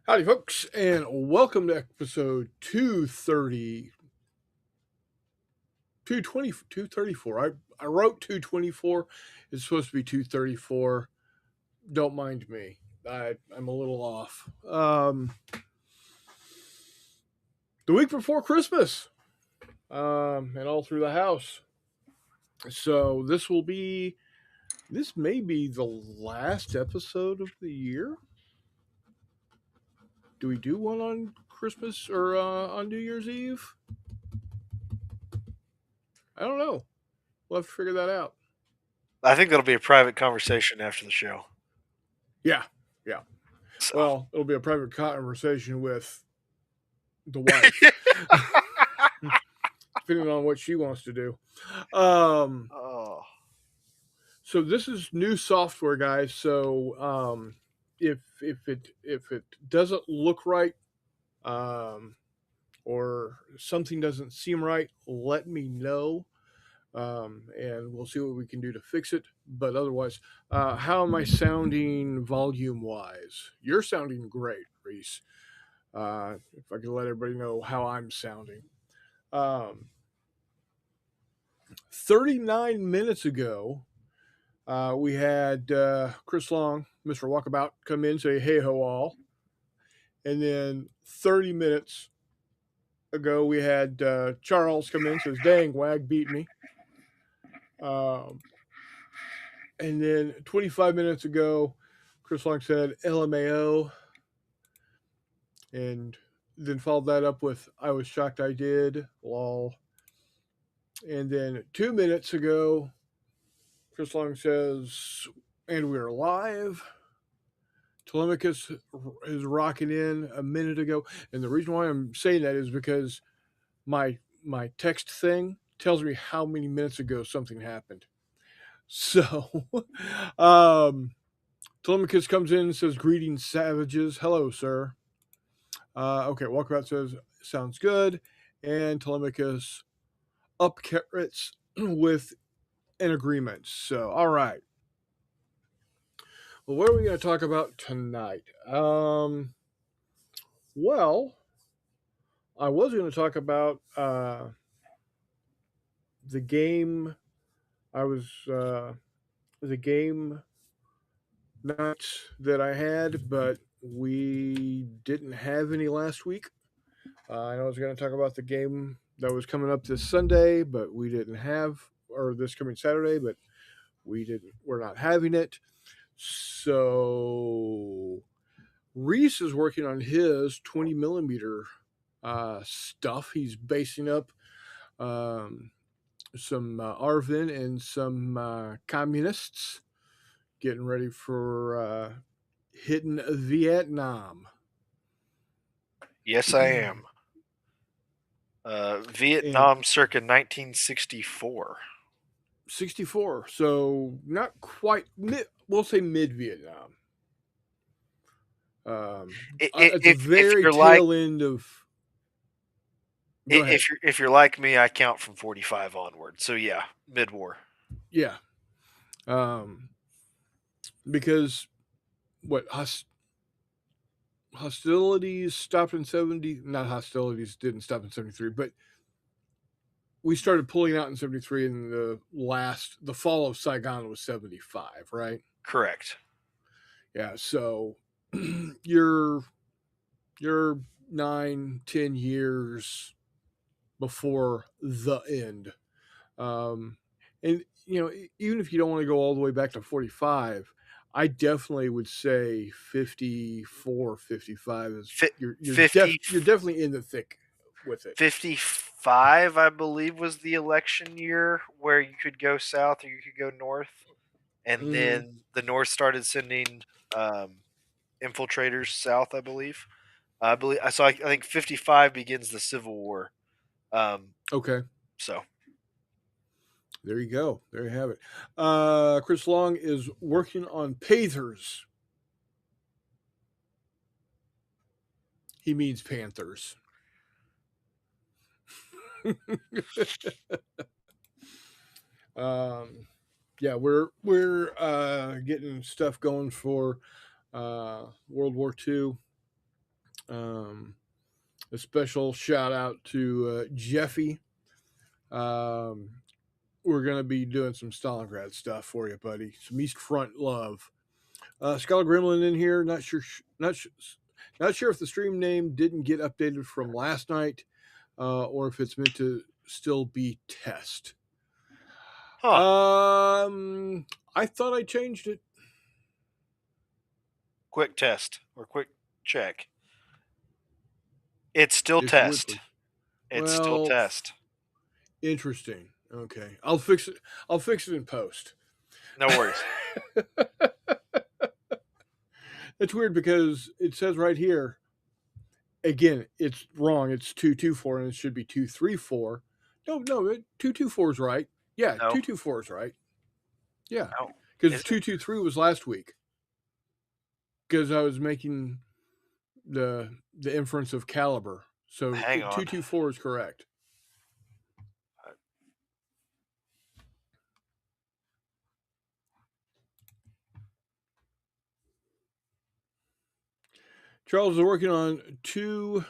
Howdy, folks, and welcome to episode 230, 220, 234. I wrote 224. It's supposed to be 234. Don't mind me. I'm a little off. The week before Christmas, and all through the house. So this may be the last episode of the year. Do we do one on Christmas or on New Year's Eve? I don't know. We'll have to figure that out. I think that'll be a private conversation after the show. Yeah, yeah. So Well, it'll be a private conversation with the wife, depending on what she wants to do. Um, oh, so this is new software, guys. So if it doesn't look right, um, or something doesn't seem right, let me know. And we'll see what we can do to fix it. But otherwise, how am I sounding volume wise? You're sounding great, Reese. If I could let everybody know how I'm sounding. Um, 39 minutes ago, we had Chris Long, Mr. Walkabout, come in, say, hey ho all. And then 30 minutes ago, we had Charles come in, says, dang, Wag beat me. And then 25 minutes ago, Chris Long said, LMAO. And then followed that up with, I was shocked I did, lol. And then 2 minutes ago, Chris Long says, and we're live. Telemachus is rocking in a minute ago. And the reason why I'm saying that is because my text thing tells me how many minutes ago something happened. So Telemachus comes in and says, greetings, savages. Hello, sir. Okay, Walkabout says, sounds good. And Telemachus up carrots with an agreement. So, all right. Well, what are we going to talk about tonight? Well, I was going to talk about the game. I was the game nights that I had, but we didn't have any last week. I know I was going to talk about the game that was coming up this Sunday, but we didn't have, or this coming Saturday, but we didn't. We're not having it. So Reese is working on his 20 millimeter stuff. He's basing up um, some Arvin and some communists getting ready for hitting Vietnam. yes, I am. And Vietnam circa 1964. 64, so not quite we'll say mid Vietnam. At the If very you're like tail end of. Go ahead. if you're like me, I count from 45 onward. So yeah, mid war. Yeah. Um, because what hostilities stopped in 70, not hostilities didn't stop in 73, but we started pulling out in 73, and the fall of Saigon was 75, right? Correct. Yeah, so you're 9-10 years before the end. And even if you don't want to go all the way back to 45, I definitely would say 54, 55 is Fi you're 50, you're definitely in the thick with it. 55, I believe, was the election year where you could go south or you could go north, and Mm, then the north started sending um, infiltrators south, I believe. I believe so. I think 55 begins the Civil War. Um, okay, so there you go. There you have it. Chris Long is working on Panthers. He means Panthers. um, yeah, we're getting stuff going for World War II. Um, a special shout out to Jeffy. Um, we're going to be doing some Stalingrad stuff for you, buddy. Some East Front love. Scholar Gremlin in here. Not sure if the stream name didn't get updated from last night, or if it's meant to still be test. Huh. I thought I changed it. Quick test or quick check. It's still If you would, test. please. It's still Well, test. interesting. Okay, I'll fix it. I'll fix it in post. No worries. It's weird because it says right here. Again, it's wrong. It's 224 and it should be 234. No, 224 is right. Yeah, No. 224 is right. Yeah, No. because Is it? 223 was last week. Because I was making the inference of caliber. So Hang on. 224 is correct. Charles is working on two.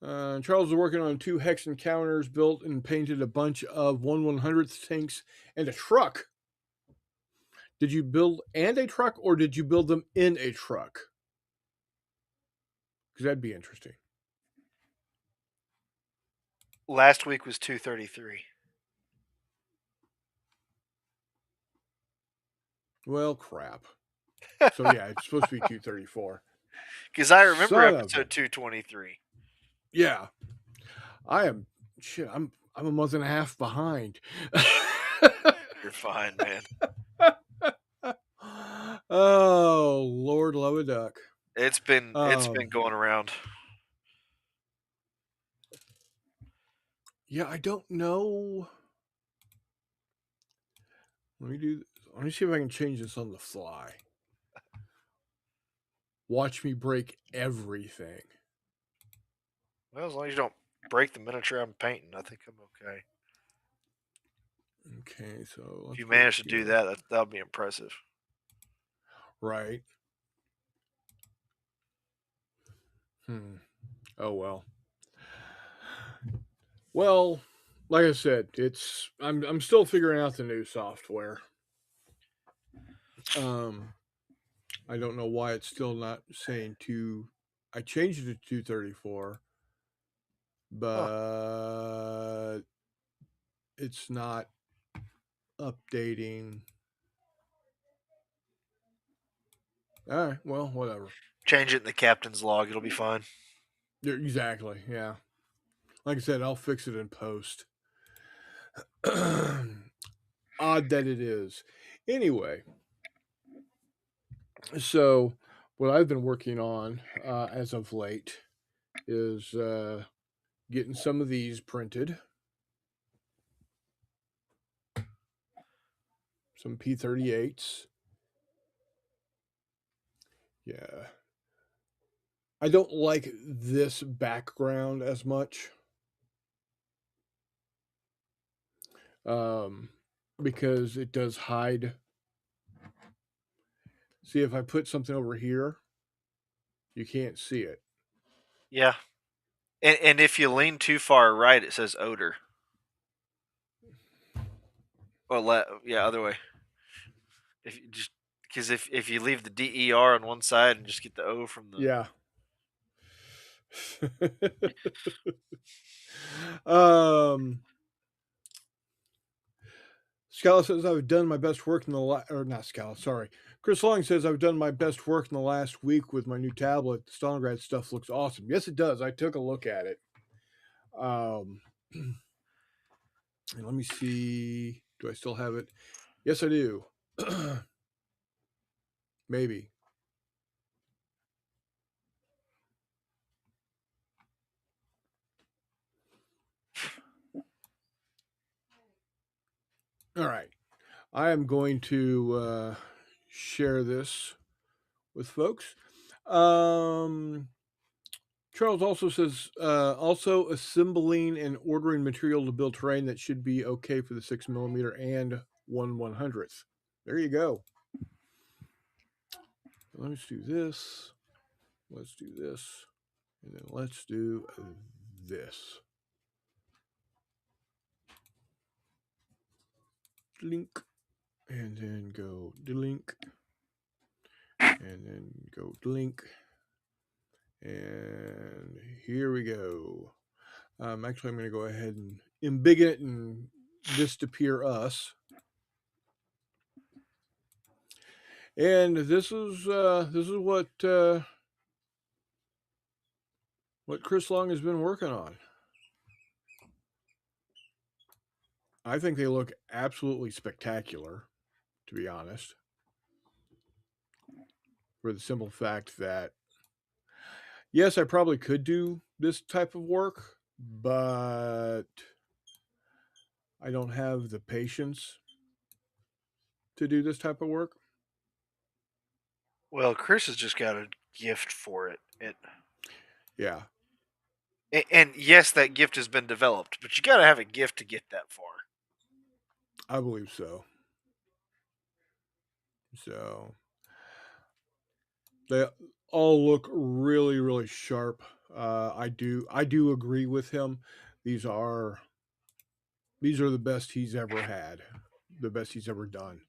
Charles is working on 2 hex encounters, built and painted a bunch of 1/100th tanks and a truck. Did you build and a truck, or did you build them in a truck? Because that'd be interesting. Last week was 233. Well, crap. So yeah, it's supposed to be 234. Because I remember Son of episode a- 223. Yeah, I am. Shit, I'm a month and a half behind. You're fine, man. Oh, Lord love a duck. It's been going around. Yeah, I don't know. Let me see if I can change this on the fly. Watch me break everything. Well, as long as you don't break the miniature I'm painting, I think I'm okay. Okay, so If you manage to do that, that'll be impressive. Right. Oh well. Well, like I said, I'm still figuring out the new software. I don't know why it's still not saying two. I changed it to 234, but it's not updating. All right, well, whatever. Change it in the captain's log; it'll be fine. Exactly, yeah. Like I said, I'll fix it in post. Odd that it is. Anyway, so what I've been working on as of late is getting some of these printed. Some P38s. Yeah. I don't like this background as much. Because it does hide. See, if I put something over here, you can't see it. Yeah, and if you lean too far right, it says odor. Well, yeah, other way. If you just because if you leave the DER on one side and just get the O from the Yeah. um Scala says I've done my best work in the or not Scala, sorry. Chris Long says I've done my best work in the last week with my new tablet. The Stalingrad stuff looks awesome. Yes, it does. I took a look at it. And let me see. Do I still have it? Yes, I do. Maybe. All right. I am going to share this with folks. Charles also says, also assembling and ordering material to build terrain that should be okay for the 6mm and 1/100th. There you go. Let's do this. let's do this, and then let's do this. Link, and then go link, and then go link, and here we go. Actually, I'm going to go ahead and embiggen it and this to appear us. And this is what Chris Long has been working on. I think they look absolutely spectacular, to be honest. For the simple fact that, yes, I probably could do this type of work, but I don't have the patience to do this type of work. Well, Chris has just got a gift for it. Yeah, And yes, that gift has been developed, but you got to have a gift to get that far. I believe so. So they all look really, really sharp. I do agree with him. These are the best he's ever had, the best he's ever done.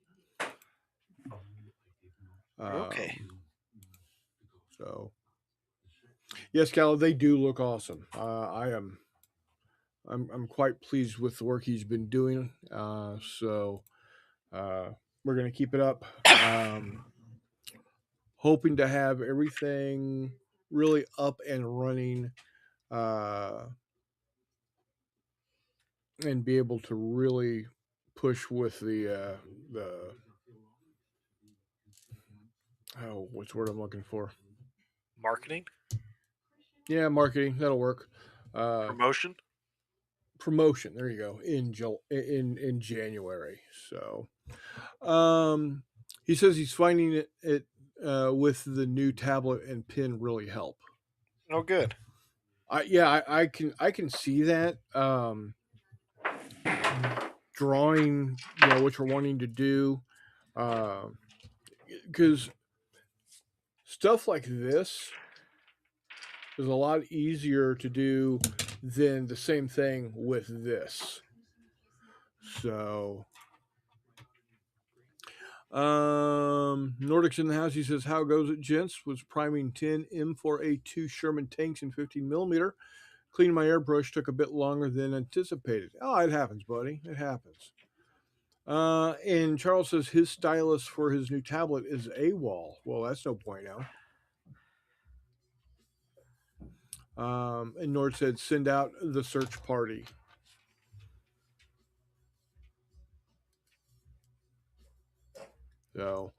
Okay. So yes, Cal, they do look awesome. I'm quite pleased with the work he's been doing. So we're gonna keep it up. Hoping to have everything really up and running, and be able to really push with the what's the word I'm looking for? Marketing? Yeah, marketing, that'll work. Promotion? Promotion, there you go, in January. So he says he's finding it with the new tablet and pen really help. Oh, good. I can see that. Drawing, what you're wanting to do, because stuff like this is a lot easier to do than the same thing with this. So Nordic's in the house. He says, "How goes it, gents? Was priming 10 M4A2 Sherman tanks in 15 millimeter. Cleaning my airbrush took a bit longer than anticipated." Oh, it happens, buddy. It happens. And Charles says his stylus for his new tablet is AWOL. Well, that's no bueno. And Nord said, "Send out the search party." So,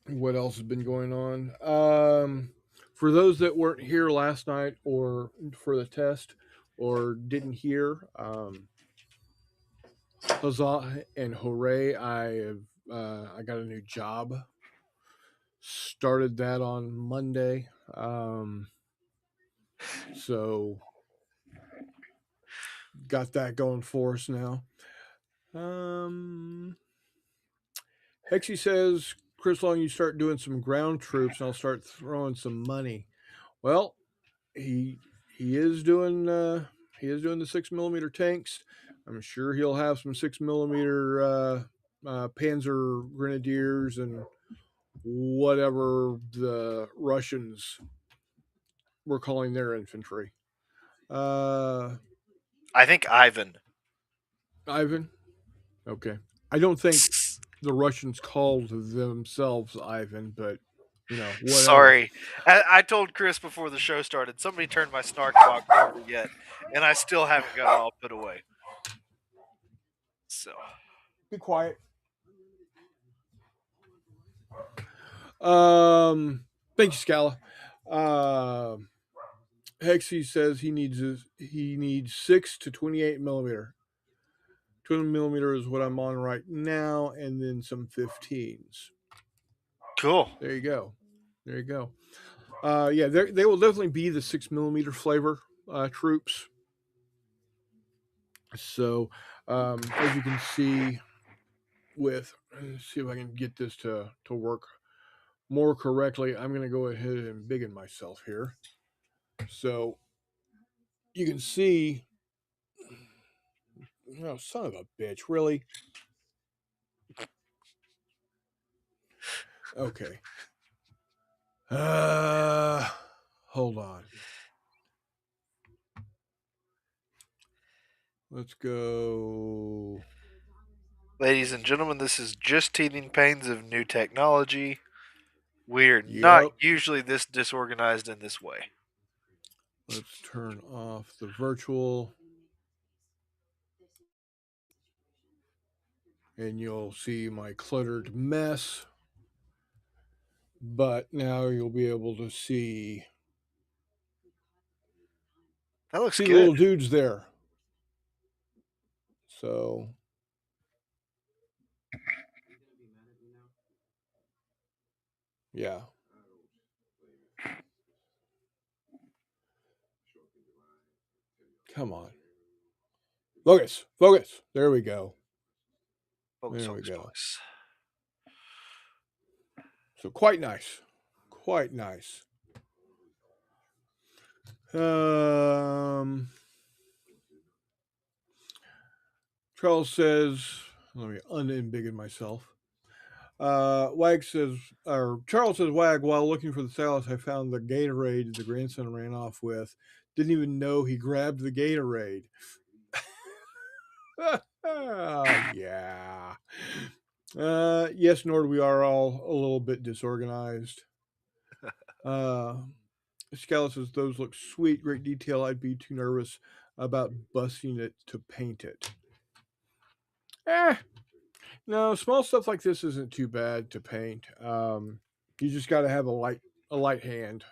what else has been going on? For those that weren't here last night or for the test or didn't hear, huzzah and hooray! I got a new job. Started that on Monday. So got that going for us now. Hexy says, "Chris Long, you start doing some ground troops, and I'll start throwing some money." Well, he he is doing the 6 millimeter tanks. I'm sure he'll have some 6 millimeter Panzer Grenadiers and whatever the Russians were calling their infantry. I think Ivan. Ivan. Okay. I don't think the Russians called themselves Ivan, but whatever. Sorry. I told Chris before the show started, somebody turned my snark box over yet, and I still haven't got it all put away. So. Be quiet. Thank you, Scala. Hexy says he needs 6 to 28 millimeter. 20 millimeter is what I'm on right now, and then some 15s. Cool. There you go. Yeah, they will definitely be the 6 millimeter flavor troops. So, as you can see with let's see if I can get this to work more correctly. I'm going to go ahead and biggin myself here. So you can see, oh, son of a bitch, really? Okay. Hold on. Let's go. Ladies and gentlemen, this is just teething pains of new technology. We're not Yep. usually this disorganized in this way. Let's turn off the virtual. And you'll see my cluttered mess. But now you'll be able to That looks see the good. little dudes there. So yeah. Come on. Focus. Focus. There we go. Focus, There we focus, go. focus. So quite nice. Quite nice. Um Charles says, let me unembiggen myself. Wag says, or Charles says, Wag, while looking for the Salus, I found the Gatorade the grandson ran off with. Didn't even know he grabbed the Gatorade. Yeah. Yes, Nord, we are all a little bit disorganized. Scala says, those look sweet, great detail. I'd be too nervous about busting it to paint it. Eh, no, small stuff like this isn't too bad to paint. You just got to have a light hand.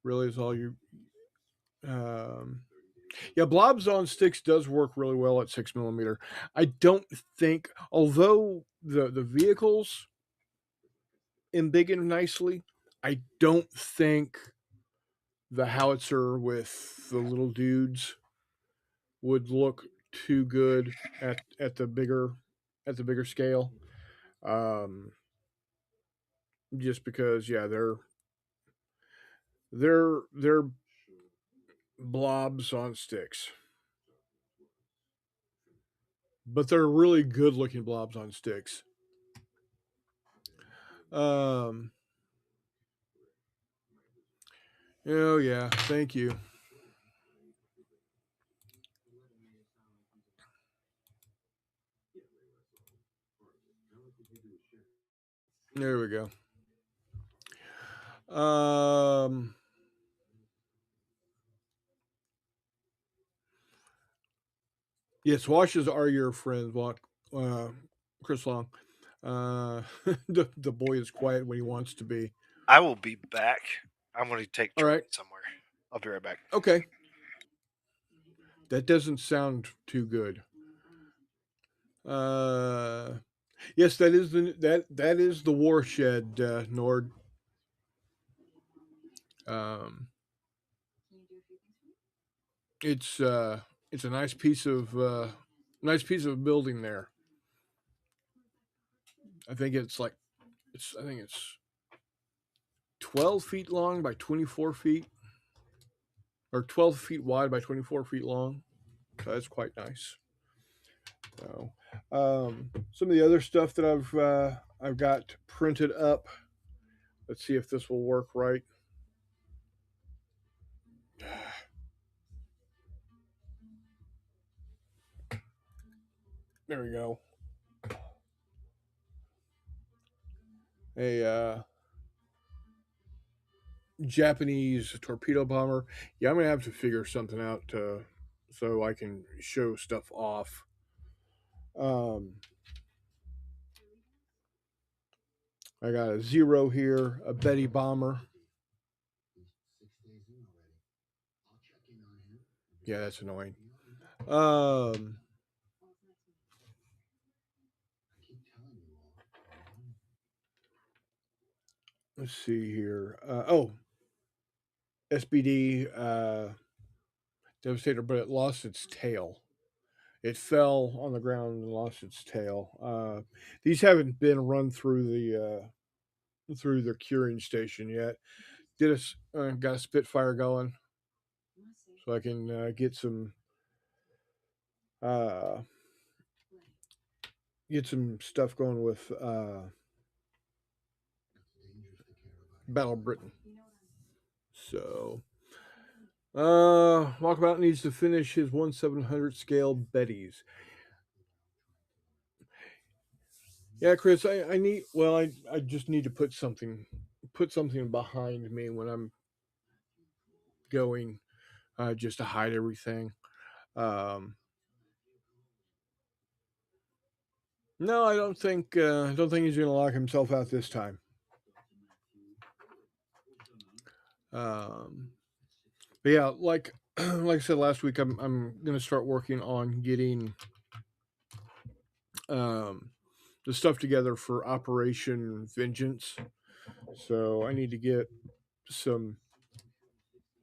Really, is all you. Um, yeah, blobs on sticks does work really well at 6 millimeter. I don't think, although the vehicles embiggen nicely, I don't think the howitzer with the little dudes would look too good at the bigger scale. Um, just because, yeah, they're blobs on sticks, but they're really good looking blobs on sticks. Um, oh yeah, thank you. There we go. Um, yes, washes are your friends. Walk, Chris Long. The boy is quiet when he wants to be. I will be back. I'm going to take All Jordan right. somewhere. I'll be right back. Okay. That doesn't sound too good. Uh, yes, that is the warshed, Nord. Um, it's a nice piece of building there. I think it's like I think it's 12 feet long by 24 feet, or 12 feet wide by 24 feet long. So that's quite nice. So, some of the other stuff that I've got printed up. Let's see if this will work right. There we go. A Japanese torpedo bomber. Yeah, I'm gonna have to figure something out to so I can show stuff off. Um, I got a Zero here, a Betty bomber. Yeah, that's annoying. Um, let's see here. SBD Devastator, but it lost its tail. it fell on the ground and lost its tail. These haven't been run through their curing station yet. Got a Spitfire going, so I can uh, get some stuff going with Battle Britain. So Walkabout needs to finish his 1/700 scale Betties. Yeah, Chris, I need. Well, I just need to put something behind me when I'm going, just to hide everything. Um, no, I don't think he's going to lock himself out this time. Um, but yeah, like I said last week, I'm going to start working on getting um, the stuff together for Operation Vengeance. So I need to get some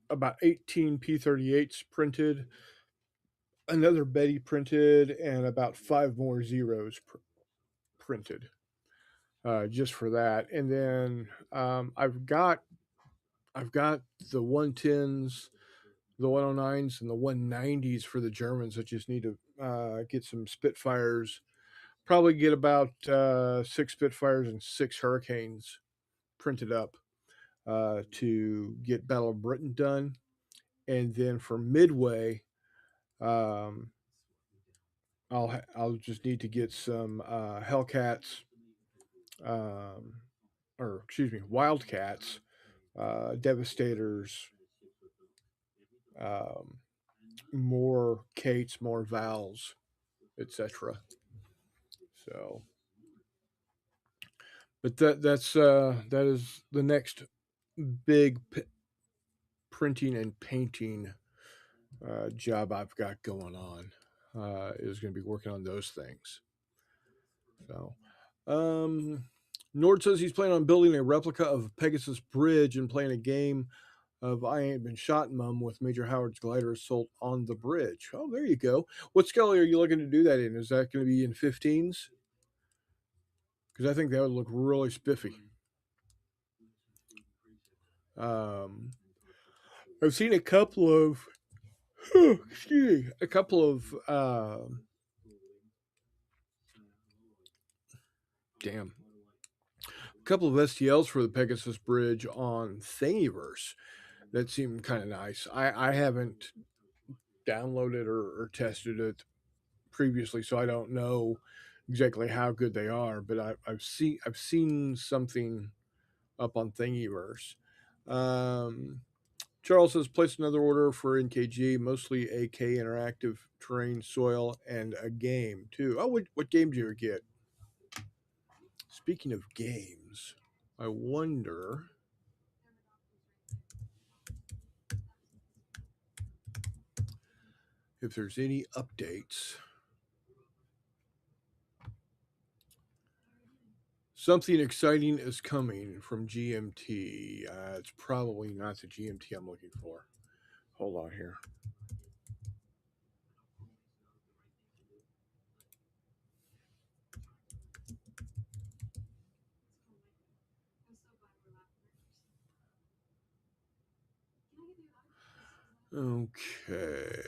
about 18 P38s printed, another Betty printed, and about 5 more zeros printed, just for that. And then I've got the 110s, the 109s, and the 190s for the Germans. I just need to get some Spitfires. Probably get about 6 Spitfires and 6 Hurricanes printed up to get Battle of Britain done. And then for Midway, um, I'll just need to get some Hellcats, um, or excuse me, Wildcats, Devastators, um, more Kates, more Vals, etc. So, but that is the next big printing and painting job I've got going on. Is going to be working on those things. So, um, Nord says he's planning on building a replica of Pegasus Bridge and playing a game of I Ain't Been Shot, Mum, with Major Howard's glider assault on the bridge. Oh, there you go. What scale are you looking to do that in? Is that going to be in 15s? Because I think that would look really spiffy. Um, I've seen a couple of, excuse me, a couple of, damn, a couple of STLs for the Pegasus Bridge on Thingiverse that seemed kind of nice. I haven't downloaded or tested it previously, so I don't know exactly how good they are. But I've seen something up on Thingiverse. Um, Charles has placed another order for NKG, mostly AK interactive terrain, soil, and a game too. Oh, what game do you get? Speaking of games, I wonder if there's any updates. Something exciting is coming from GMT. It's probably not the GMT I'm looking for. Hold on here. Okay.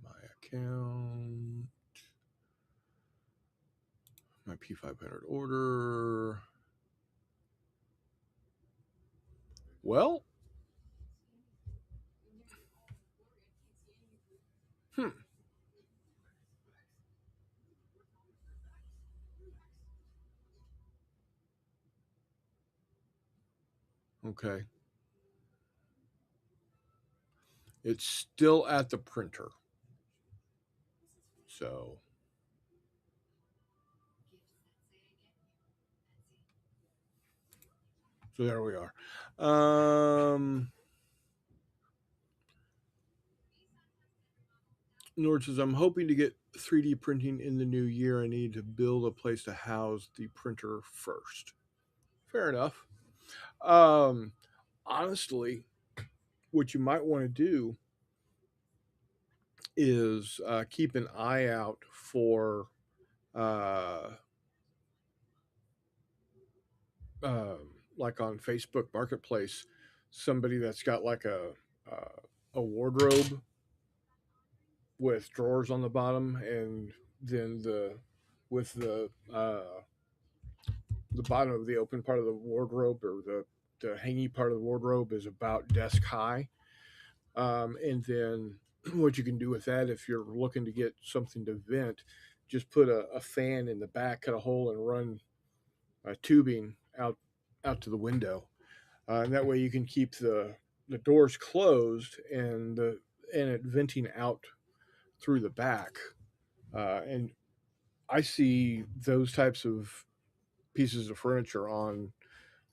My account. My P500 order. Well, hmm. Okay. It's still at the printer. So there we are. Nord says, I'm hoping to get 3D printing in the new year. I need to build a place to house the printer first. Fair enough. Um, Honestly, what you might want to do is keep an eye out for uh, uh, like on Facebook Marketplace, somebody that's got like a wardrobe with drawers on the bottom, and then with the bottom of the open part of the wardrobe, or the hanging part of the wardrobe, is about desk high. And then what you can do with that, if you're looking to get something to vent, just put a fan in the back, cut a hole, and run tubing out to the window, and that way you can keep the doors closed and it venting out through the back. And I see those types of pieces of furniture on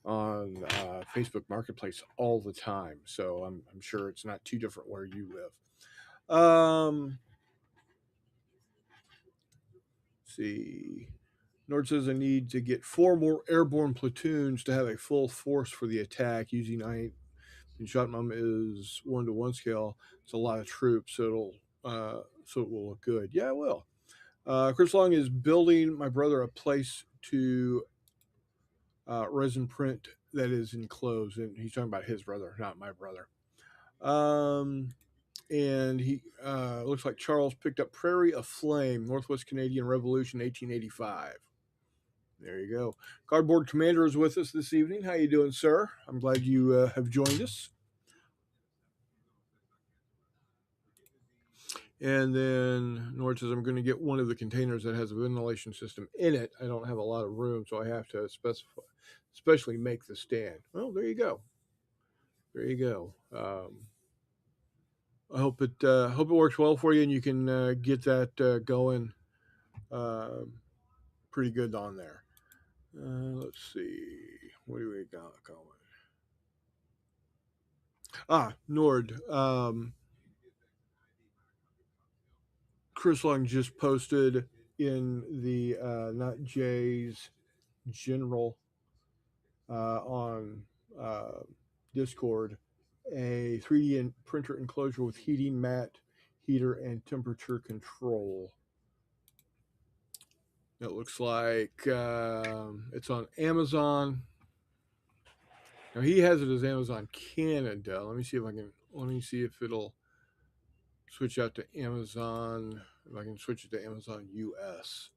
Facebook Marketplace all the time. So I'm sure it's not too different where you live. See. Nord says I need to get 4 more airborne platoons to have a full force for the attack. Using I and shot mom is 1-to-1 scale. It's a lot of troops, so it will look good. Yeah, it will. Chris Long is building my brother a place to resin print that is enclosed, and he's talking about his brother, not my brother. And he looks like Charles picked up Prairie of Flame, Northwest Canadian Revolution, 1885. There you go. Cardboard Commander is with us this evening. How you doing, sir? I'm glad you have joined us. And then Nord says, I'm going to get one of the containers that has a ventilation system in it. I don't have a lot of room, so I have to especially make the stand. Well, there you go. There you go. I hope it works well for you, and you can get that going pretty good on there. Let's see. What do we got going? Nord. Chris Long just posted in the Not Jay's General on Discord a 3D printer enclosure with heating mat, heater, and temperature control. It looks like it's on Amazon. Now he has it as Amazon Canada. Let me see if I can. Let me see if it'll switch out to Amazon. If I can switch it to Amazon US.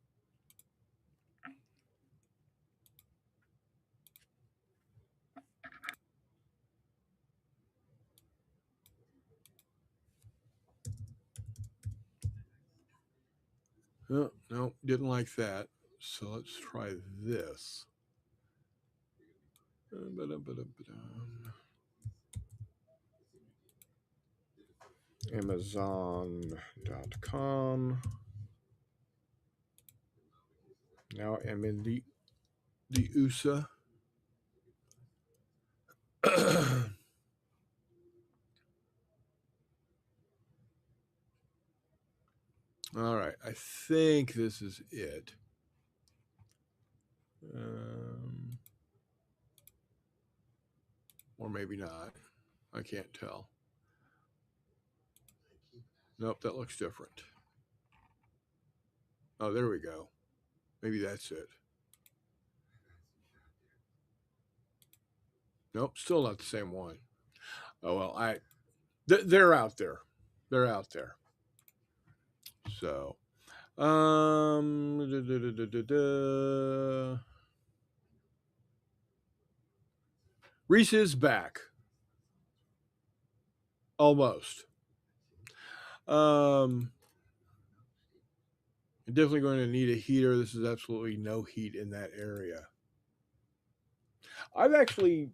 Oh, no, didn't like that. So let's try this. Amazon.com. Now I'm in the USA. All right, I think this is it. Or maybe not. I can't tell. Nope, that looks different. Oh, there we go. Maybe that's it. Nope, still not the same one. Oh well, they're out there. They're out there. So, Reese is back. Almost. Definitely going to need a heater. This is absolutely no heat in that area. I've actually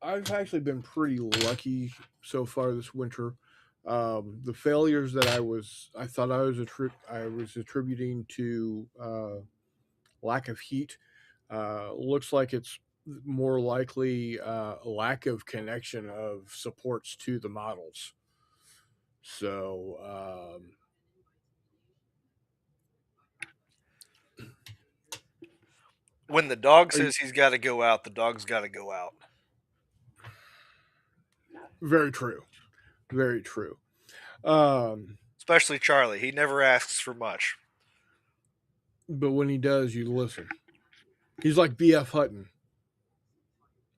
been pretty lucky so far this winter. The failures that I thought I was attributing to lack of heat looks like it's more likely lack of connection of supports to the models. So When the dog says he's got to go out, the dog's got to go out. Very true. Very true. Um, Especially Charlie. He never asks for much. but when he does, you listen. He's like B.F. Hutton.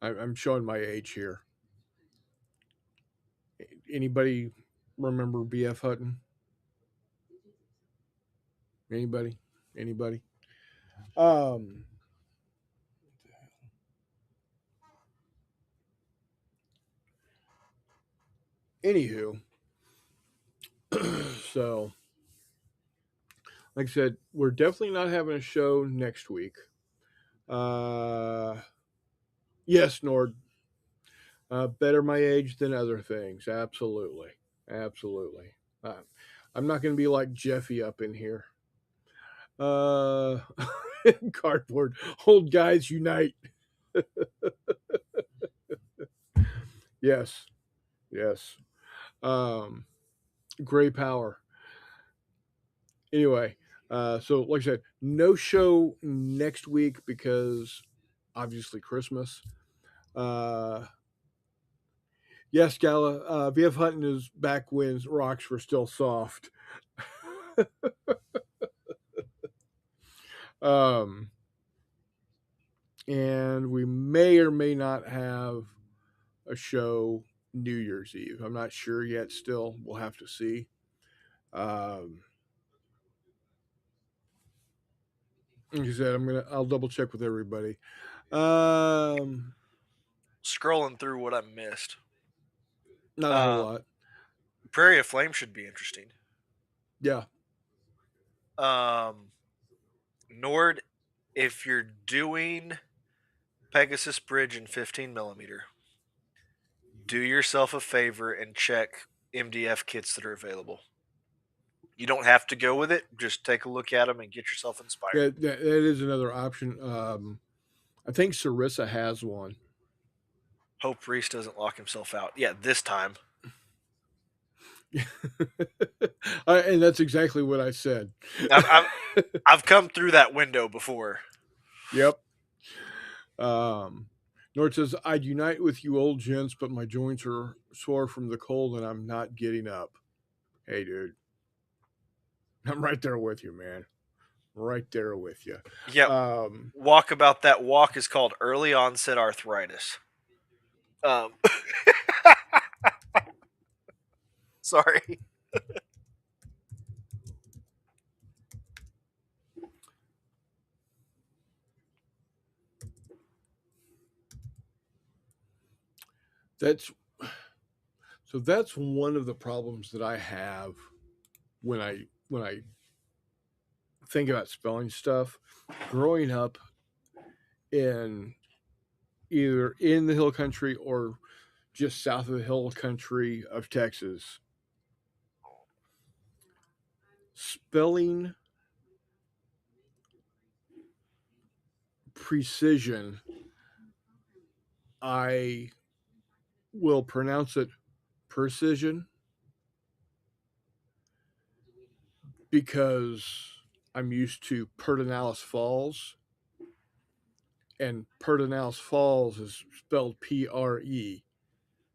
I'm showing my age here. Anybody remember B.F. Hutton? Anybody? Anybody? Um, Anywho, so like I said, we're definitely not having a show next week. Uh, yes, Nord. Better my age than other things. Absolutely, absolutely. Uh, I'm not going to be like Jeffy up in here. Uh, Cardboard. Old guys unite. Yes, yes. Um, Gray power. Anyway, so like I said, no show next week because obviously Christmas. Uh, yes, Gala. VF Hunting is back when rocks were still soft. um, and we may or may not have a show New Year's Eve. I'm not sure yet. Still, we'll have to see. Um, like I said, I'll double check with everybody. Um, Scrolling through what I missed. Not a whole Um, lot. Prairie of Flame should be interesting. Yeah, Um, Nord, if you're doing Pegasus Bridge in 15 millimeter, do yourself a favor and check MDF kits that are available. You don't have to go with it. Just take a look at them and get yourself yeah, inspired. that is another option. I think Sarissa has one. Hope Reese doesn't lock himself out. Yeah, this time. And that's exactly what I said. I've, I've, I've come through that window before. Yep. Um, Nord says, I'd unite with you old gents, but my joints are sore from the cold and I'm not getting up. Hey, dude, I'm right there with you, man. Right there with you. Yep. Um, Walk about that walk is called early onset arthritis. Um, sorry. that's that's one of the problems that I have when I think about spelling stuff. Growing up in either in the hill country or just south of the hill country of Texas, spelling precision, I will pronounce it precision because I'm used to Pedernales Falls, and Pedernales Falls is spelled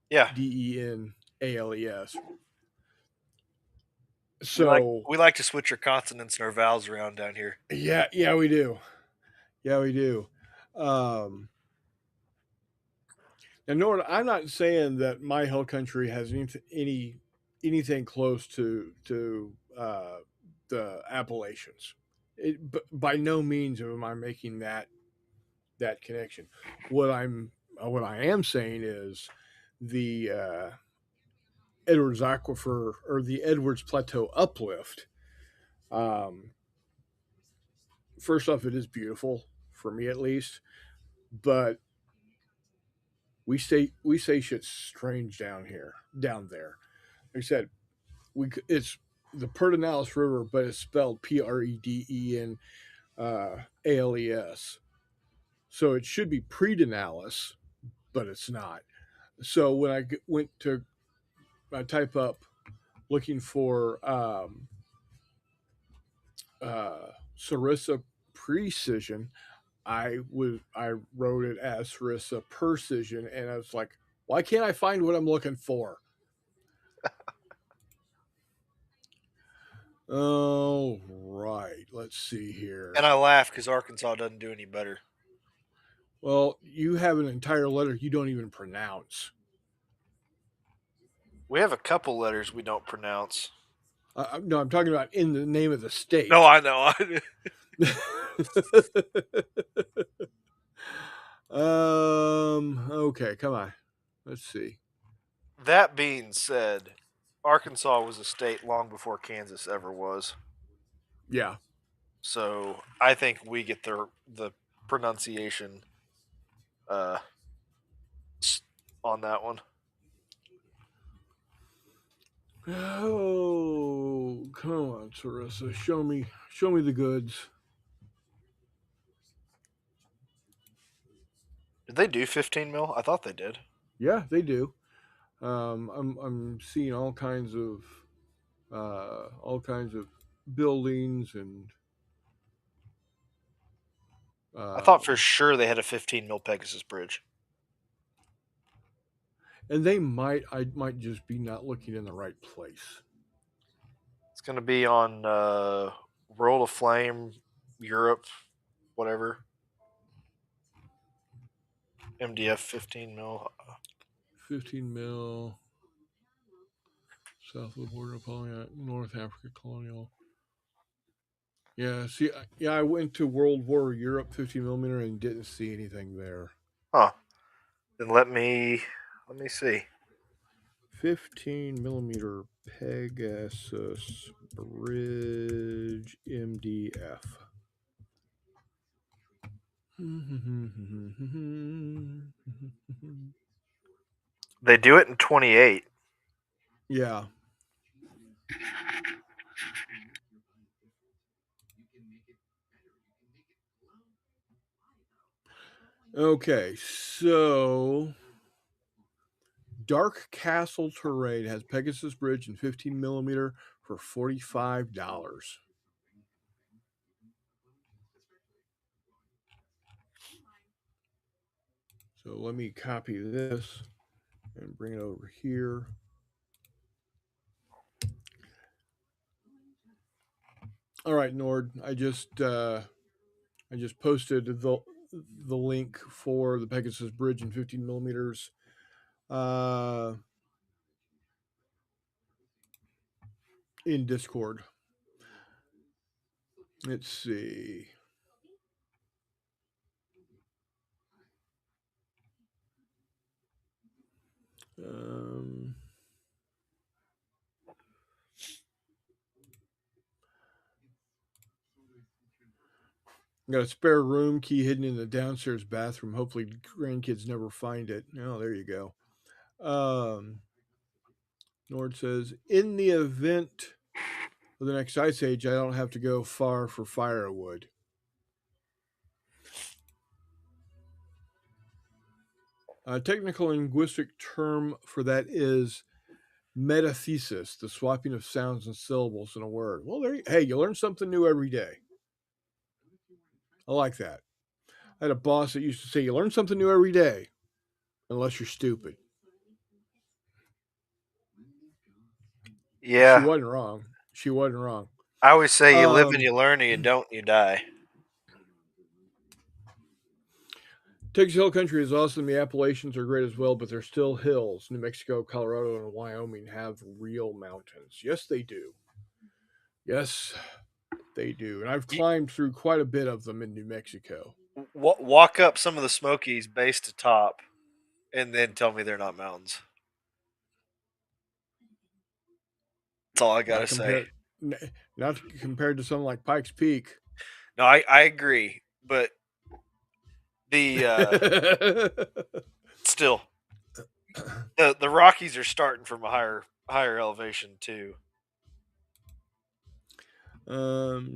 Yeah, Predenales. we like So we like to switch our consonants and our vowels around down here. yeah, yeah, we do. Yeah, we do. Um, and Nord, I'm not saying that my hill country has anything close to the Appalachians. By no means am I making that connection. What I am saying is the Edwards Aquifer or the Edwards Plateau uplift. Um, First off, it is beautiful for me at least, but we say shit's strange down there. Like I said, it's the Pedernales River, but it's spelled Predenales. So it should be Predenalis, but it's not. So when I went to type up looking for Sarissa Precision, I wrote it as Sarissa Precision, and I was like, why can't I find what I'm looking for? Oh, right. Let's see And here. I laugh because Arkansas doesn't do any better. Well, you have an entire letter you don't even pronounce. We have a couple letters we don't pronounce. No, I'm talking about in the name of the No, state. I know. Okay, come on. Let's see. That being said, Arkansas was a state long before Kansas ever was. Yeah. So I think we get the pronunciation uh, on that one. Oh, come on, Sarissa. Show me the goods. Did they do 15 mil? I thought they did. Yeah, they do. I'm seeing all kinds of buildings I thought um, for sure they had a 15 mil Pegasus bridge. and I might just be not looking in the right place. It's going to be on World of Flame, Europe, whatever. MDF 15 mil. 15 mil south of the border of North Africa colonial. Yeah, see, yeah, I went to World War Europe 50 millimeter and didn't see anything there. Huh. Then let me see. 15 millimeter Pegasus Bridge MDF. They do it in 28. Yeah. Okay, so Dark Castle Terrain has Pegasus Bridge in 15 millimeter for $45. So let me copy this and bring it over here. All right, Nord. I just posted the link for the Pegasus Bridge in 15 millimeters. Uh, in Discord. Let's see. Um, got a spare room key hidden in the downstairs bathroom. Hopefully, grandkids never find it. Oh, there you go. Nord says, in the event of the next ice age, I don't have to go far for firewood. A technical linguistic term for that is metathesis, the swapping of sounds and syllables in a word. Well, hey, you learn something new every day. I like that. I had a boss that used to say, you learn something new every day, unless you're stupid. She Yeah. wasn't wrong. She wasn't wrong. I always say you live and Um, you learn, and you don't, and you die. Texas Hill Country is awesome. The Appalachians are great as well, but they're still hills. New Mexico, Colorado, and Wyoming have real mountains. Yes, they do. Yes, they do. And I've You, climbed through quite a bit of them in New Mexico. walk up some of the Smokies base to top, and then tell me they're not mountains. That's all I gotta Not say. compared, not compared to something like Pikes Peak. No, I agree, but the still the Rockies are starting from a higher elevation too.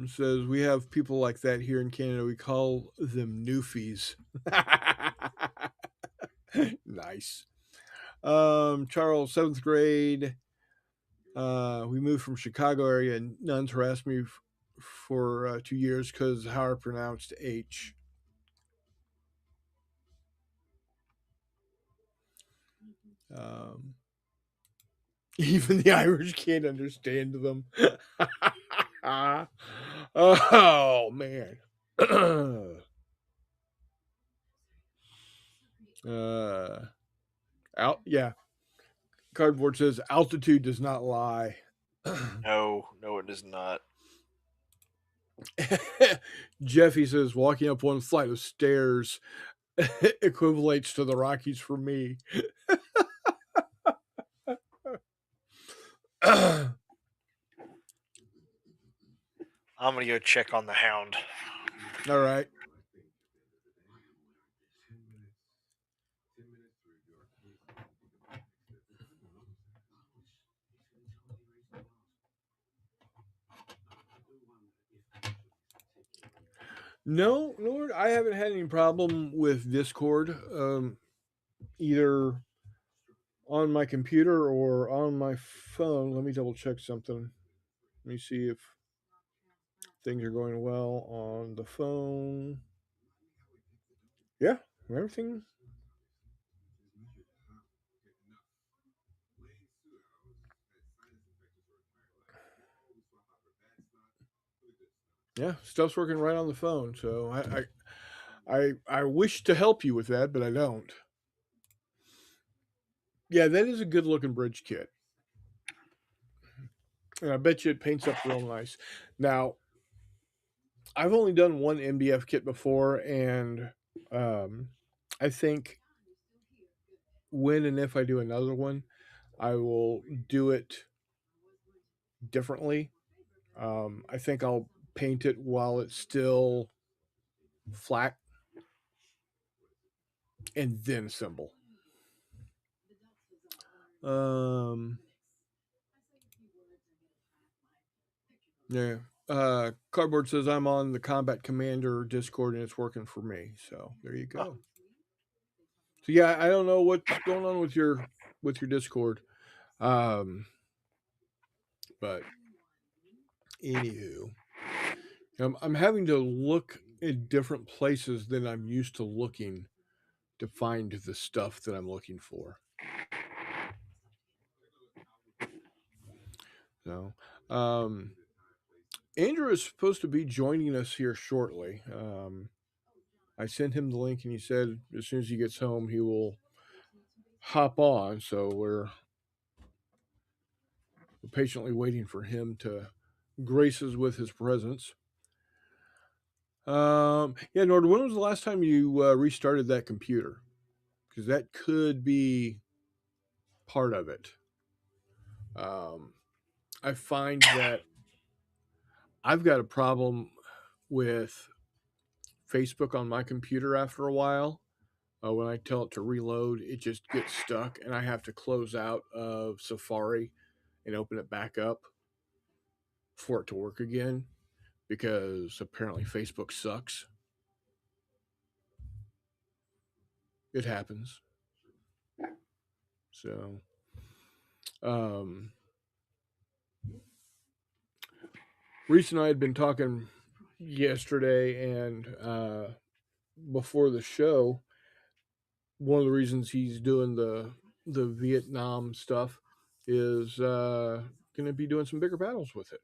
Says we have people like that here in Canada. We call them newfies. Nice. Charles, seventh grade. We moved from Chicago area, and nuns harassed me for 2 years because how I pronounced H. Um, even the Irish can't understand them. Oh man. uh, out. Yeah. Cardboard says altitude does not lie. No, no, it does not. Jeffy says walking up one flight of stairs equivalates to the Rockies for me. All I'm gonna go check on the hound. right. No, Lord, I haven't had any problem with Discord, either on my computer or on my phone. Let me double check something. Let me see if things are going well on the phone. Yeah, everything. Yeah, stuff's working right on the phone. So I wish to help you with that, but I don't. Yeah, that is a good looking bridge kit. And I bet you it paints up real nice. Now, I've only done one MDF kit before, and um, I think when and if I do another one, I will do it differently. I think I'll paint it while it's still flat and then assemble. Um, yeah. Cardboard says I'm on the Combat Commander Discord and it's working for me. So there you Huh. go. So yeah, I don't know what's going on with your Discord, um, but anywho, I'm having to look in different places than I'm used to looking to find the stuff that I'm looking for. So, Andrew is supposed to be joining us here shortly. I sent him the link and he said as soon as he gets home, he will hop on. So we're patiently waiting for him to grace us with his presence. Yeah, Nord, when was the last time you restarted that computer? Because that could be part of it. Um, I find that I've got a problem with Facebook on my computer after a while. When I tell it to reload, it just gets stuck, and I have to close out of Safari and open it back up for it to work again because apparently Facebook sucks. It happens. So, um, Reese and I had been talking yesterday and before the show. One of the reasons he's doing the Vietnam stuff is going to be doing some bigger battles with it.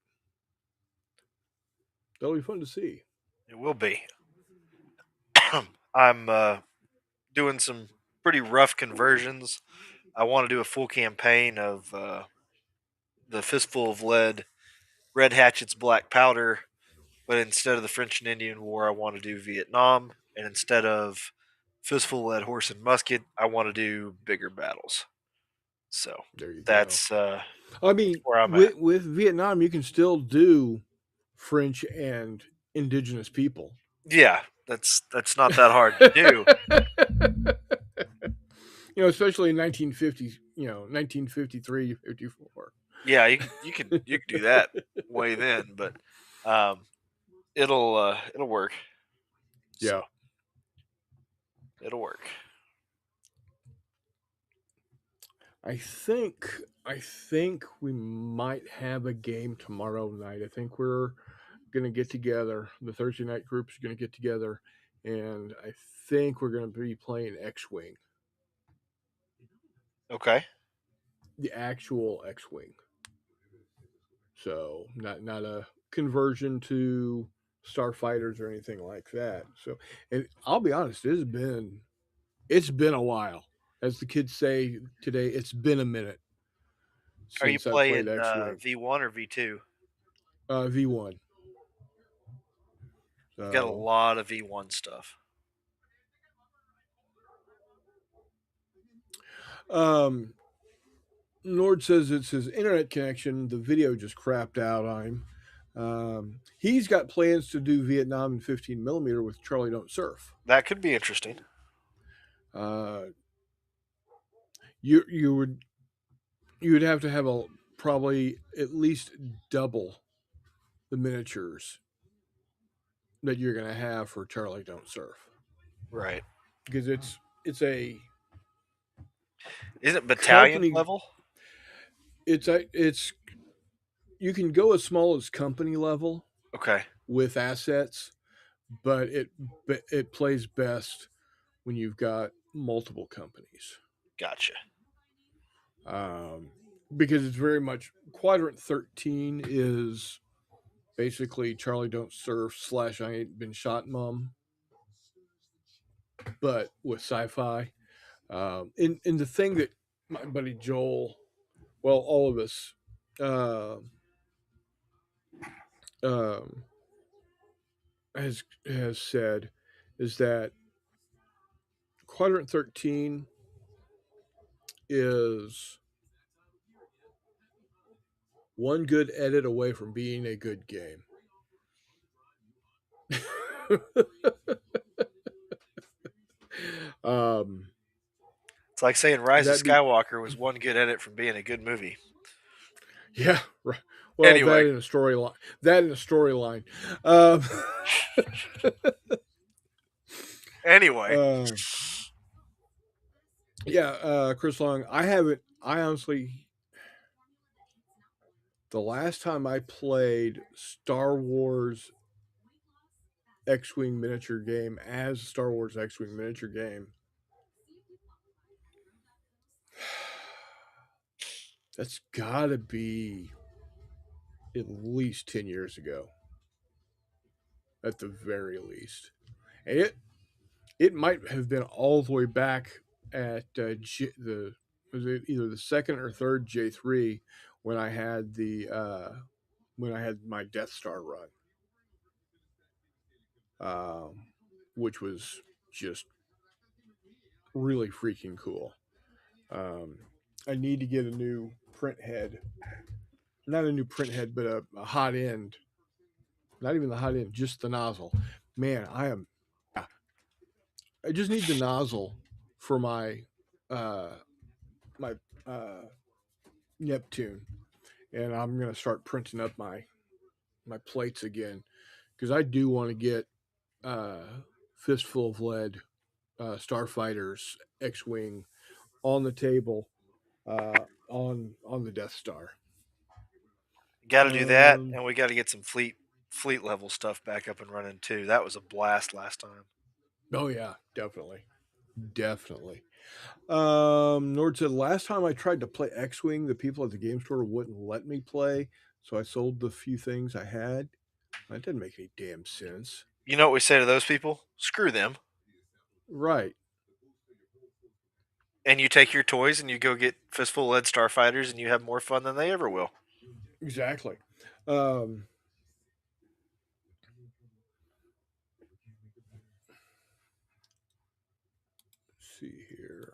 That'll be fun to see. It will be. I'm doing some pretty rough conversions. I want to do a full campaign of the Fistful of Lead, Red Hatchet's Black Powder, but instead of the French and Indian War, I want to do Vietnam, and instead of Fistful of Lead, Horse and Musket, I want to do bigger battles. So There you go. that's I mean, where I'm at. with Vietnam, you can still do French and indigenous people. Yeah, that's not that hard to do. Especially in 1950s, 1953, 54. Yeah, you could do that way then, but um, it'll work. Yeah. So it'll work. I think we might have a game tomorrow night. I think we're gonna get together. The Thursday night group is gonna get together, and I think we're gonna be playing X-wing, Okay. the actual X-wing. So not a conversion to starfighters or anything like that. So, and I'll be honest, it's been a while. As the kids say today, it's been a minute Are you since I played playing X Wing V1 or V2? V1. I've got a So, lot of V1 stuff. um, Nord says it's his internet connection. The video just crapped out on him. He's got plans to do Vietnam in 15 millimeter with Charlie Don't Surf. That could be interesting. Uh, you would have to have a probably at least double the miniatures that you're going to have for Charlie Don't Surf Right. because it's a Isn't it battalion company. level? It's you can go as small as company level Okay. with assets, but it plays best when you've got multiple companies. Gotcha. Um, because it's very much Quadrant 13 is basically Charlie Don't Surf slash I Ain't Been Shot Mom, but with sci-fi. In the thing that my buddy Joel, well, all of us, uh, um, has said is that Quadrant 13 is one good edit away from being a good game. um, It's like saying Rise of that be Skywalker was one good edit from being a good movie. Yeah, right. Well, Anyway, that in a storyline. That in a storyline. Um, anyway, um, yeah, Chris Long. I haven't. I honestly, the last time I played Star Wars X-wing miniature game as a Star Wars X-wing miniature game, that's got to be at least 10 years ago, at the very least. And it might have been all the way back at the was it either the second or third J3 when I had when I had my Death Star run, um, which was just really freaking cool. Um, I need to get a new print head, not a new print head, but a hot end. Not even the hot end, just the nozzle. Man, I just need the nozzle for uh, my Neptune, and I'm gonna start printing up my plates again because I do want to get uh, fistful of lead starfighters X-wing on the table on the Death Star. got to do that, Um, and we got to get some fleet level stuff back up and running too. That was a blast last time. oh yeah, definitely, definitely. Nord said last time I tried to play X-wing, the people at the game store wouldn't let me play, so I sold the few things I had. That didn't make any damn sense. You know what we say to those people? Screw them. Right. And you take your toys and you go get fistful of lead starfighters, and you have more fun than they ever will. Exactly. Um, let's see here.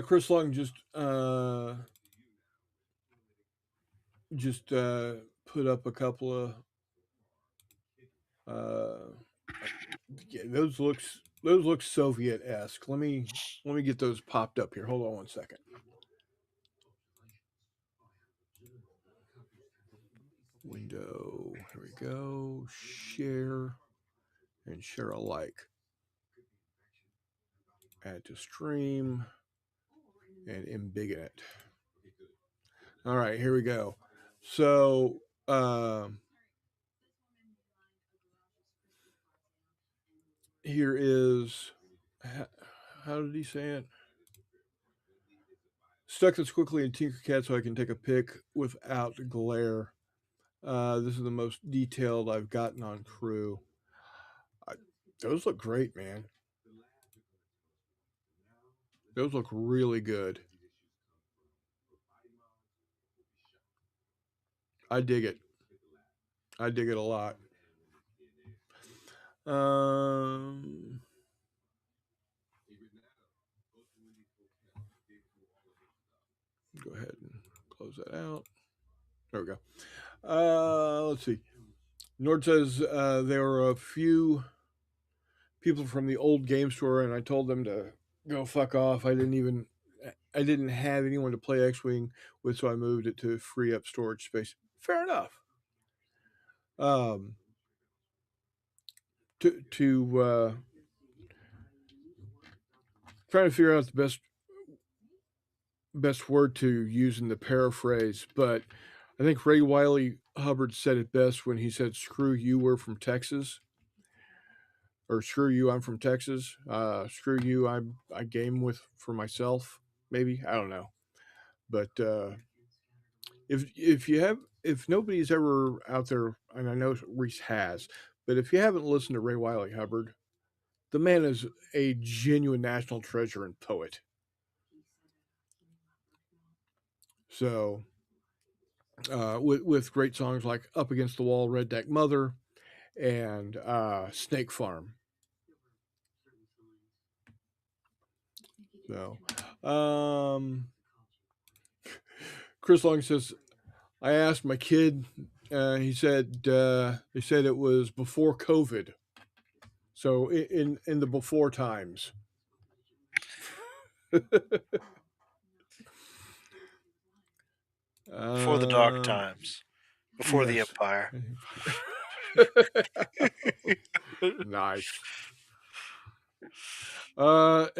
Chris Long just put up a couple of uh, yeah, those look Soviet esque. Let me get those popped up here. Hold on one second. Window. Here we go. Share and share alike. Add to stream and embiggen it. All right, here we go. So here is how did he say it? stuck this quickly in Tinkercad so I can take a pic without glare. This is the most detailed I've gotten on crew. I, those look great, man. Those look really good. I dig it. I dig it a lot. Um, go ahead and close that out. There we go. Let's see. Nord says there were a few people from the old game store, and I told them to go fuck off. I didn't have anyone to play X-wing with, so I moved it to free up storage space. Fair enough. Um, to trying to figure out the best word to use in the paraphrase, but I think Ray Wiley Hubbard said it best when he said, "Screw you, we're from Texas," or "Screw you, I'm from Texas." Screw you, I game with for myself. Maybe I don't know, but if nobody's ever out there, and I know Reese has, but if you haven't listened to Ray Wiley Hubbard, the man is a genuine national treasure and poet. So with great songs like "Up Against the Wall," "Red Deck Mother," and "Snake Farm." So, Chris Long says, "I asked my kid. He said they said it was before COVID, so in the before times." Before the dark um, times. Before the yes. Empire. Nice.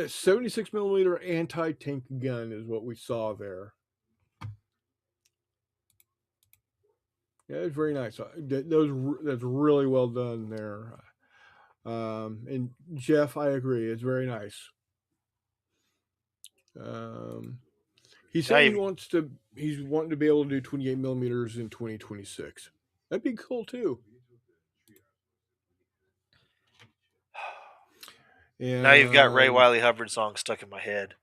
76 millimeter anti tank gun is what we saw there. Yeah, it's very nice. That's really well done there. And Jeff, I agree. It's very nice. Um, he's Now saying you've he's wanting to be able to do 28 millimeters in 2026. That'd be cool too. now you've got Ray And Wiley Hubbard song stuck in my head.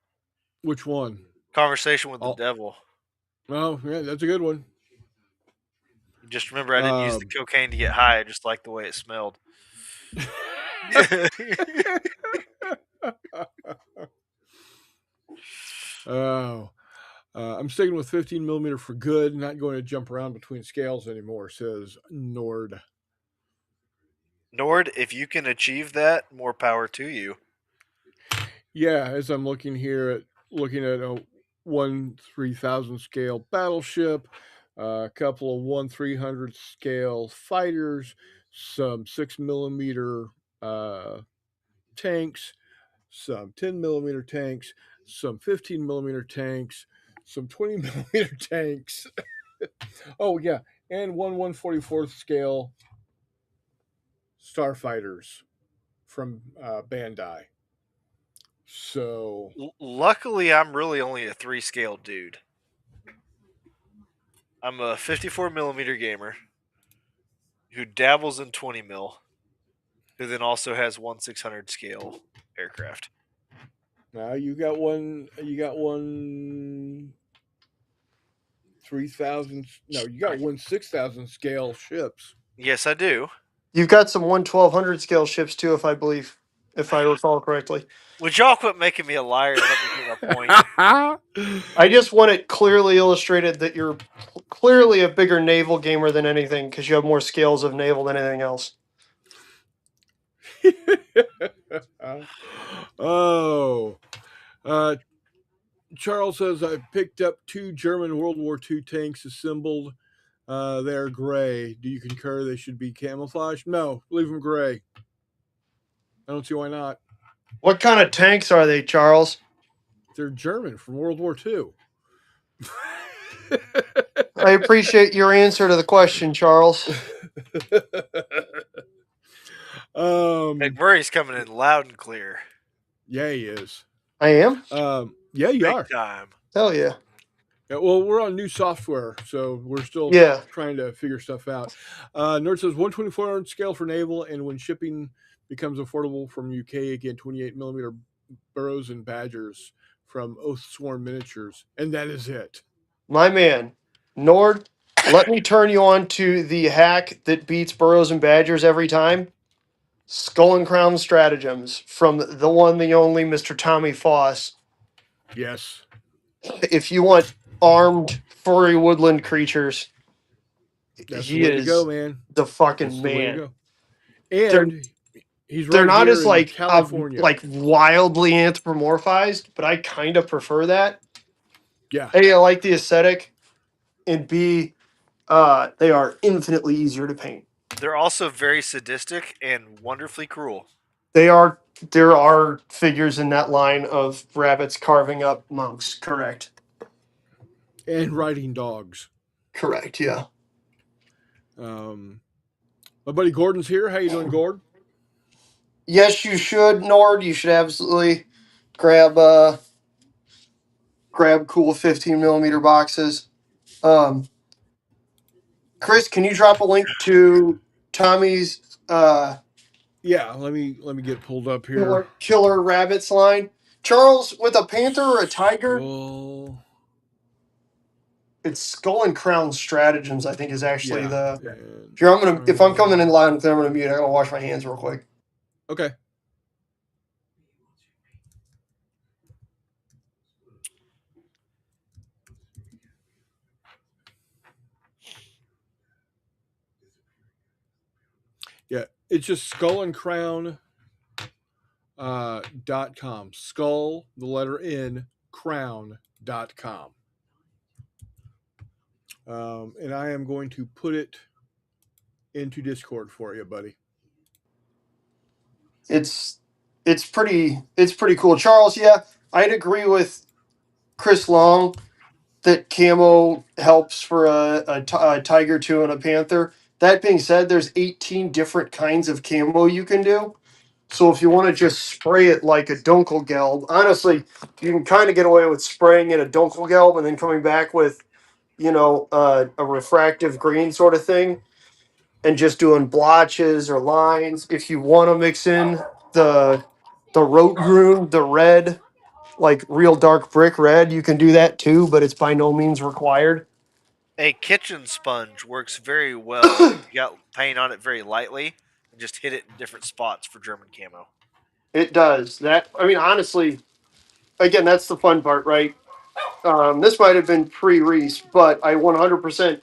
which one? Conversation with the Oh, Devil. oh yeah, that's a good one. Just remember, I didn't use the Um, cocaine to get high. I just liked the way it smelled. oh, I'm sticking with 15 millimeter for good. Not going to jump around between scales anymore. Says Nord. Nord, if you can achieve that, more power to you. Yeah, as I'm looking at a 1/3000 scale battleship, a couple of 1/300 scale fighters, some 6 millimeter tanks, some 10 millimeter tanks, some 15 millimeter tanks, some 20 millimeter tanks. Oh yeah, and 1/144th scale starfighters from Bandai. So Luckily, I'm really only a 3 scale dude. I'm a 54 millimeter gamer who dabbles in 20 mil, who then also has 1/600 scale aircraft. now you got one. You got one 3,000. No, you got one 6,000 scale ships. Yes, I do. You've got some 1/1200 scale ships too, if I recall correctly. Would y'all quit making me a liar and let me get my point? I just want it clearly illustrated that you're clearly a bigger naval gamer than anything because you have more scales of naval than anything else. Oh, uh, Charles says I picked up 2 German World War II tanks assembled. They're gray. Do you concur they should be camouflaged? No, leave them gray. I don't see why not. What kind of tanks are they, Charles? They're German from World War II. I appreciate your answer to the question, Charles. McMurray's coming in loud and clear. Yeah, he is. I am? Yeah, you Big are. time. Hell yeah. Yeah, well, we're on new software, so we're still Yeah, trying to figure stuff out. Nerd says 1/24 scale for naval, and when shipping becomes affordable from UK again, 28 millimeter burrows and badgers from Oathsworn Miniatures, and that is it. my man, Nord. Let me turn you on to the hack that beats Burrows and Badgers every time. Skull and Crown Stratagems from the one, the only Mr. Tommy Foss. Yes, If you want armed furry woodland creatures, that's the he way to go, is man. the fucking That's the way to man. go. They're And he's they're right not here as in California. like wildly anthropomorphized, but I kind of prefer that. Yeah, A, I like the aesthetic, and B, they are infinitely easier to paint. They're also very sadistic and wonderfully cruel. They are there are figures in that line of rabbits carving up monks. Correct. and riding dogs. Correct. Yeah. Um, my buddy Gordon's here. How you doing, Gord? Yes, you should, Nord. You should absolutely grab grab cool 15 millimeter boxes. Um, Chris, can you drop a link to Tommy's Yeah, let me get pulled up here. killer rabbits line? Charles, with a panther or a tiger, Skull. it's Skull and Crown Stratagems. I think is actually Yeah, the. and Here, if I'm coming in crown. line, then I'm gonna mute. I gotta wash my hands real quick. Okay. Yeah, it's just skull and crown .com. Skull, the letter N, crown.com. And I am going to put it into Discord for you, buddy. It's it's pretty cool. Charles, yeah, I'd agree with Chris Long that camo helps for a tiger two and a panther. That being said, there's 18 different kinds of camo you can do. So if you want to just spray it like a Dunkelgelb, honestly, you can kind of get away with spraying it a Dunkelgelb and then coming back with, a refractive green sort of thing, and just doing blotches or lines. If you want to mix in the the Rotgrun, the red, like real dark brick red, you can do that too, but it's by no means required. A kitchen sponge works very well if you got paint on it very lightly and just hit it in different spots for German camo. It does that. I mean, honestly, again, that's the fun part, right? This might have been pre-Reese, but I 100%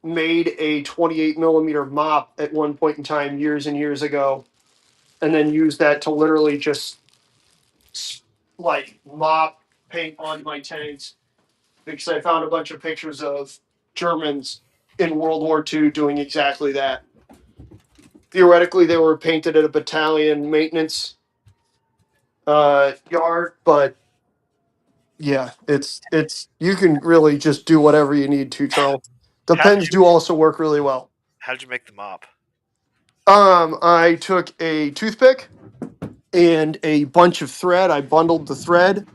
made a 28 millimeter mop at one point in time, years and years ago, and then used that to literally just like mop paint on my tanks because I found a bunch of pictures of Germans in World War II doing exactly that. Theoretically, they were painted at a battalion maintenance yard, but yeah, it's you can really just do whatever you need to, Charles. The How did pens you do also work really well. how did you make the mop? I took a toothpick and a bunch of thread. I bundled the thread.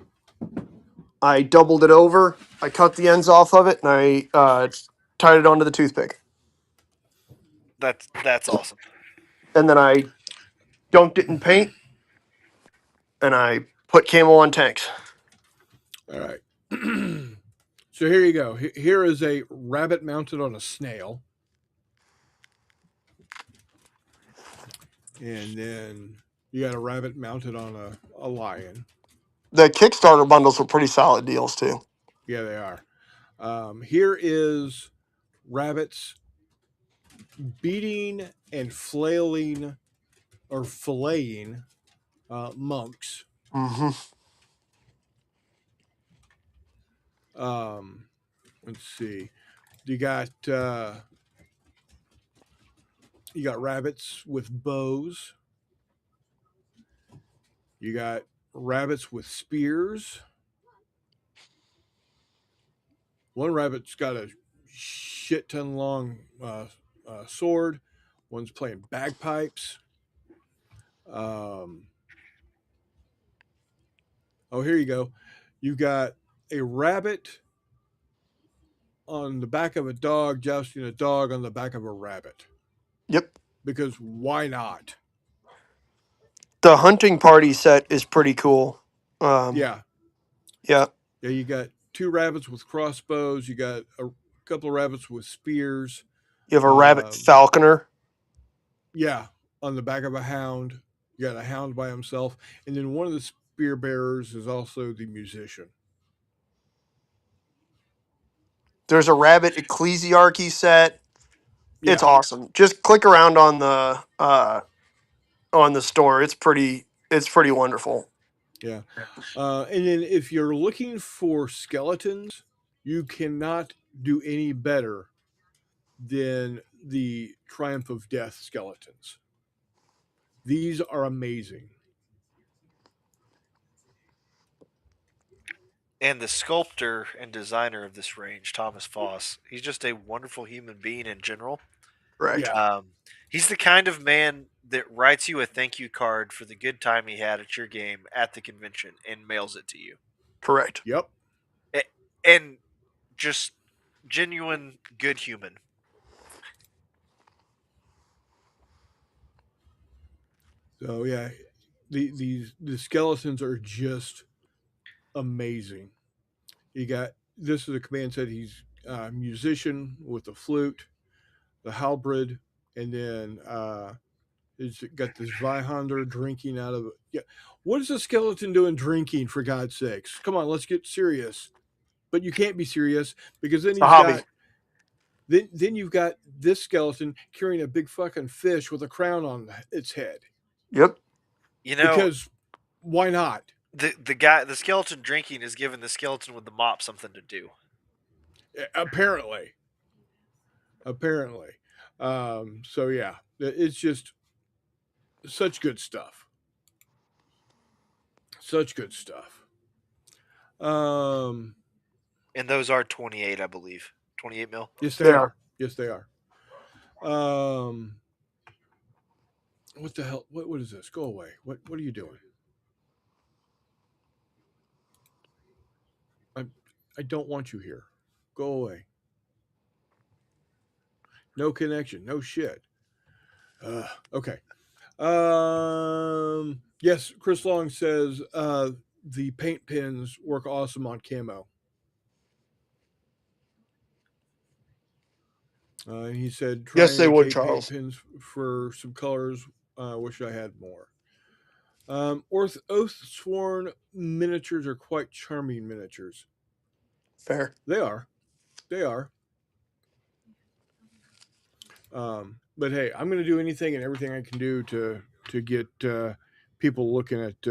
I doubled it over. I cut the ends off of it, and I tied it onto the toothpick. That's awesome. And then I dunked it in paint, and I put camo on tanks. All right. So here you go. Here is a rabbit mounted on a snail. And then you got a rabbit mounted on a lion. The Kickstarter bundles were pretty solid deals too. Yeah, they are. Here is rabbits beating and flailing or filleting monks. Hmm. Um, let's see. You got uh, you got rabbits with bows. You got rabbits with spears. One rabbit's got a shit ton long sword. One's playing bagpipes. Um, oh, here you go. You've got a rabbit on the back of a dog jousting a dog on the back of a rabbit. Yep. Because why not? The hunting party set is pretty cool. Um, Yeah. yeah. Yeah, you got two rabbits with crossbows, you got a couple of rabbits with spears. You have a rabbit Um, falconer. yeah, on the back of a hound. You got a hound by himself. And then one of the spear bearers is also the musician. There's a rabbit ecclesiarchy set. It's Yeah. awesome. Just click around on the store. It's pretty wonderful. Yeah. And then if you're looking for skeletons, you cannot do any better than the Triumph of Death skeletons. These are amazing. And the sculptor and designer of this range, Thomas Foss, he's just a wonderful human being in general. Correct. Yeah. He's the kind of man that writes you a thank you card for the good time he had at your game at the convention and mails it to you. Correct. Yep. And just genuine good human. So yeah, the skeletons are just amazing. You got this is a command set. He's a musician with the flute, the halberd, and then he's got this Zweihander drinking out of. Yeah, what is a skeleton doing drinking? For God's sakes, come on, let's get serious. But you can't be serious because then It's a he's hobby. got then you've got this skeleton carrying a big fucking fish with a crown on its head. Yep. You know, Because why not? the skeleton drinking is giving the skeleton with the mop something to do. Apparently. So yeah, it's just such good stuff. Such good stuff. Um, And those are 28, I believe. 28 mil. yes, They they are. are. Yes, they are. Um, what the hell? What is this? Go away. What are you doing? I don't want you here. Go away. No connection. No shit. Okay. Yes, Chris Long says the paint pins work awesome on camo. He said Yes, trying they to would, locate paint Charles. pins for some colors. Wish I had more. Oath Sworn miniatures are quite charming miniatures. Fair. They are. They are. But hey, I'm going to do anything and everything I can do to get people looking at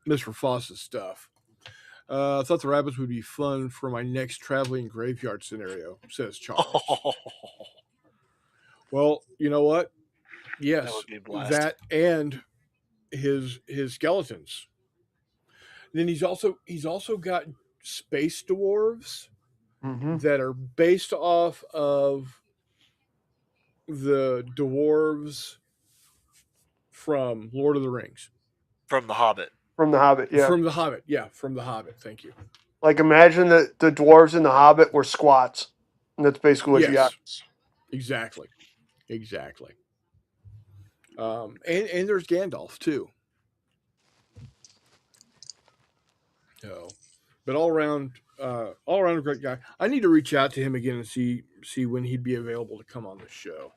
Mr. Foss's stuff. I thought the rabbits would be fun for my next traveling graveyard scenario, says Charles. Well, you know what? That Yes, would be a blast. that and his skeletons. And then he's also got space dwarves Mm-hmm. that are based off of the dwarves from Lord of the Rings. From The Hobbit. From the Hobbit, yeah. From the Hobbit. Yeah, from the Hobbit. Thank you. Like imagine that the dwarves in the Hobbit were squats, and that's basically what you got. Yes. Exactly. Exactly. And there's Gandalf too. So, but all around a great guy. I need to reach out to him again and see when he'd be available to come on the show.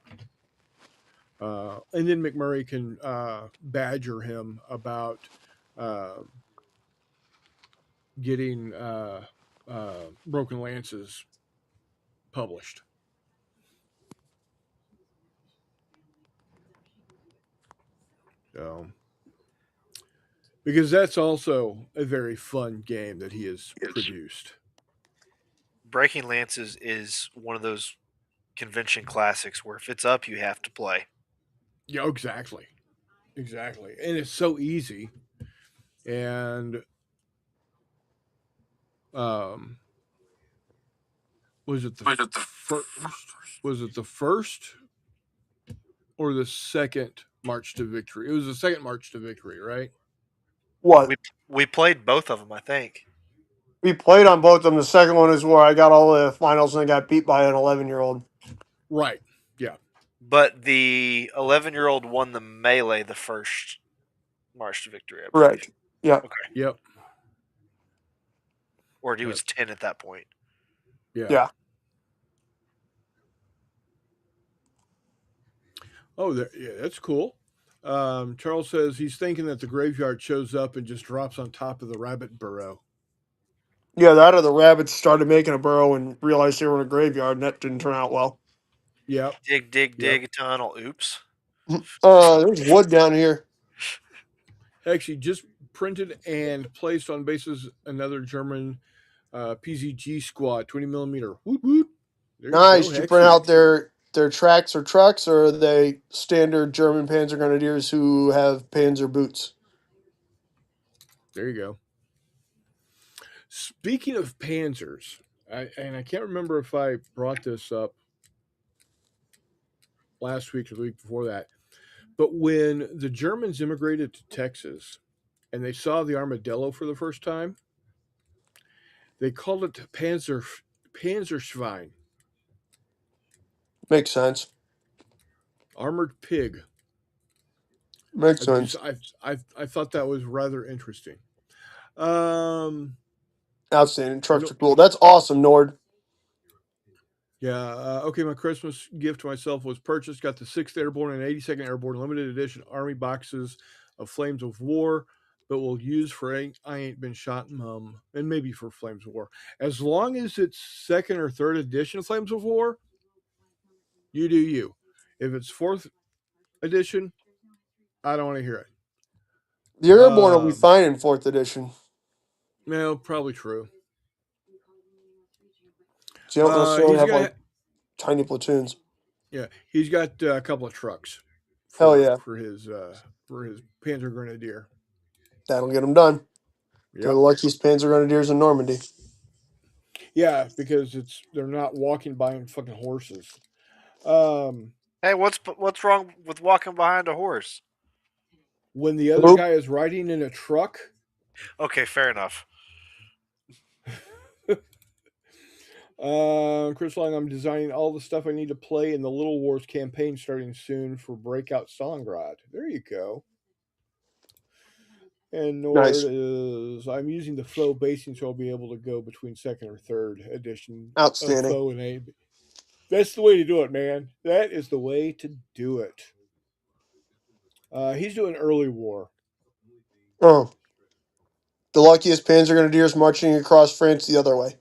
And then McMurray can badger him about getting Broken Lances published. So, because that's also a very fun game that he has produced. Breaking Lances is one of those convention classics where if it's up, you have to play. Yeah, exactly. Exactly. And it's so easy. And um was it the first or the second March to Victory? It was the second March to Victory, right? What? We played both of them, I think. We played on both of them. The second one is where I got all the finals and I got beat by an 11-year-old. Right. Yeah. But the 11-year-old won the melee the first march to victory, I believe. Correct. Yeah. Okay. Yep. Or he Yep. was 10 at that point. Yeah. Yeah. Oh, yeah, that's cool. Charles says he's thinking that the graveyard shows up and just drops on top of the rabbit burrow. Yeah, that or the rabbits started making a burrow and realized they were in a graveyard, and that didn't turn out well. Yep. Dig, dig, Yep. dig a tunnel. Oops. There's wood down here. Actually, just printed and placed on bases another German PZG squad, 20 millimeter. Woot woot. There you Nice. go, Did you print Hexy. out their tracks or trucks, or are they standard German Panzer Grenadiers who have Panzer boots? There you go. Speaking of panzers, I can't remember if I brought this up last week or the week before that, but when the Germans immigrated to Texas and they saw the armadillo for the first time, they called it Panzerschwein, Makes sense. armored pig. Makes I just sense. I thought that was rather interesting. Um, Outstanding. Trucks no, are cool. That's awesome, Nord. yeah. Okay, my Christmas gift to myself was purchased. Got the 6th Airborne and 82nd Airborne limited edition Army boxes of Flames of War, but will use for I Ain't Been Shot, Mum, and maybe for Flames of War. As long as it's 2nd or 3rd edition of Flames of War, you do you. If it's 4th edition, I don't want to hear it. The Airborne will be Um, fine in 4th edition. no, probably true. So you don't necessarily He's have gonna like tiny platoons. Yeah, he's got a couple of trucks Hell for yeah. for his Panzer Grenadier. That'll get them done. They're the Yep. luckiest Panzer Grenadiers in Normandy. Yeah, because they're not walking by on fucking horses. Um, Hey, what's wrong with walking behind a horse? when the other Nope. guy is riding in a truck, Okay, fair enough. Chris Long, I'm designing all the stuff I need to play in the Little Wars campaign starting soon for Breakout Stalingrad. There you go. And Nord Nice. is I'm using the faux basing, so I'll be able to go between 2nd or 3rd edition of Outstanding. faux and A. That's the way to do it, man. That is the way to do it. He's doing early war. Oh. The luckiest Panzer Grenadiers marching across France the other way.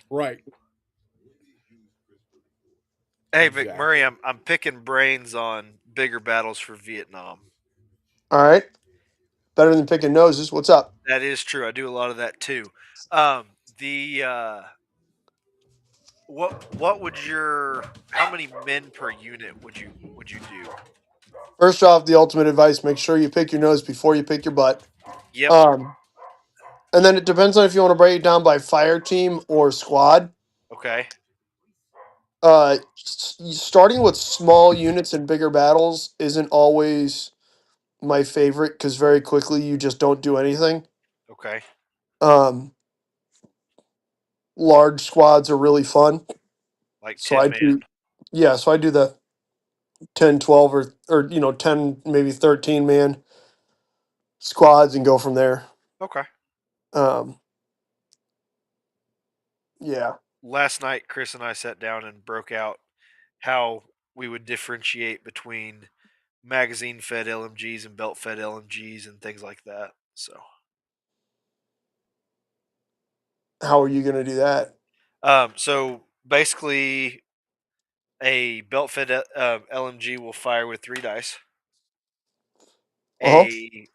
Right. Hey, Exactly. McMurray, I'm picking brains on bigger battles for Vietnam. All right. Better than picking noses. What's up? That is true. I do a lot of that too. Um, the what would your how many men per unit would you do? First off, the ultimate advice: make sure you pick your nose before you pick your butt. Yep. Um, and then it depends on if you want to break it down by fire team or squad. Okay. Starting with small units in bigger battles isn't always my favorite because very quickly you just don't do anything. Okay. Um, large squads are really fun, Like so I 10 man. do. Yeah, so I do the 10, 12, or 10, maybe 13 man squads and go from there. Okay. Um, yeah. Last night, Chris and I sat down and broke out how we would differentiate between magazine fed LMGs and belt fed LMGs and things like that. So, How are you going to do that? so basically, a belt fed LMG will fire with 3 dice. Uh huh. A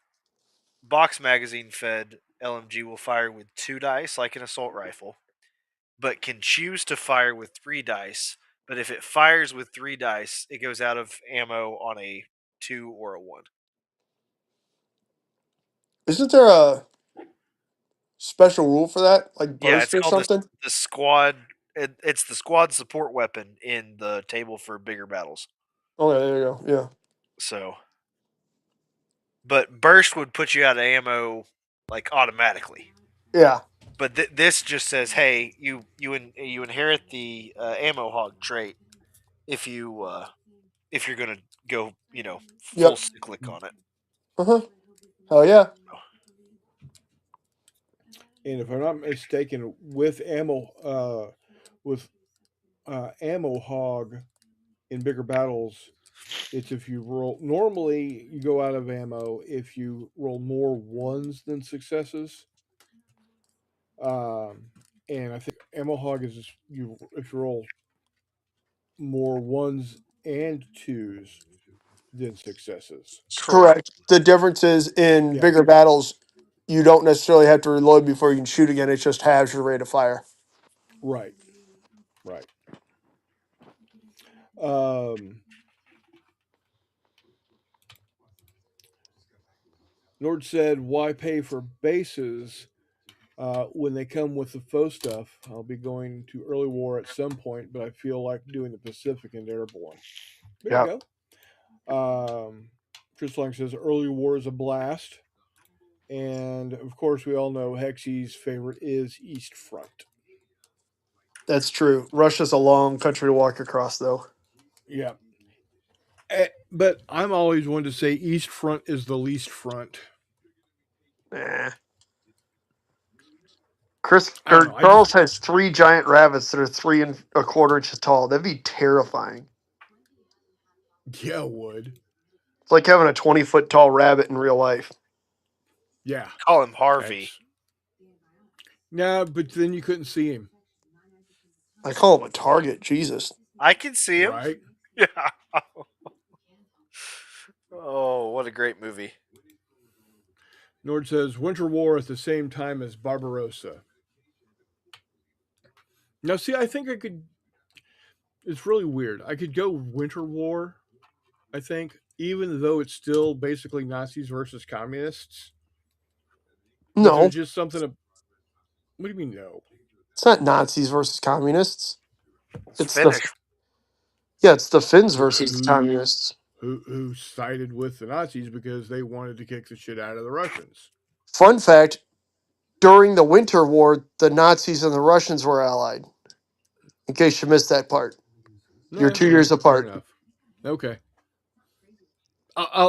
box magazine fed LMG will fire with 2 dice, like an assault rifle, but can choose to fire with 3 dice. But if it fires with 3 dice, it goes out of ammo on a 2 or a 1. Isn't there a special rule for that, like Yeah, it's burst or called something? the squad. It's the squad support weapon in the table for bigger battles. Oh, yeah, there you go. Yeah. So, but burst would put you out of ammo like automatically. Yeah. But this just says, hey, you inherit the ammo hog trait if you're gonna go full Yep. cyclic on it. Uh-huh. Hell yeah. And if I'm not mistaken, with ammo hog in bigger battles, it's if you roll. Normally, you go out of ammo if you roll more ones than successes. Um, and I think ammo hog is just you if you roll more ones and twos than successes. Correct. Correct. The difference is in Yeah, bigger battles, you don't necessarily have to reload before you can shoot again. It just halves your rate of fire. right, right. Um, Nord said, "Why pay for bases when they come with the faux stuff? I'll be going to early war at some point, but I feel like doing the Pacific and Airborne." There you Yeah, go. Chris Long says, "Early war is a blast." And of course, we all know Hexy's favorite is East Front. that's true. Russia's a long country to walk across, though. Yeah. But I'm always one to say East Front is the least front. Eh. Chris I don't or know. I just, Charles has 3 giant rabbits that are 3 1/4 inches tall. That'd be terrifying. yeah, would. It's like having a 20 foot tall rabbit in real life. Yeah. Call him Harvey. That's, nah, but then you couldn't see him, I call him a target. Jesus. I can see him. right? Yeah. Oh, what a great movie. Nord says Winter War at the same time as Barbarossa. Now, see, I think I could. It's really weird. I could go Winter War, I think, even though it's still basically Nazis versus communists. But No, there's just something. What do you mean, no? it's not Nazis versus communists. It's It's the finished. Yeah, it's the Finns Who, versus the who, communists. who sided with the Nazis because they wanted to kick the shit out of the Russians? Fun fact: during the Winter War, the Nazis and the Russians were allied. In case you missed that part, you're Nah, 2 years fair apart. enough. Okay,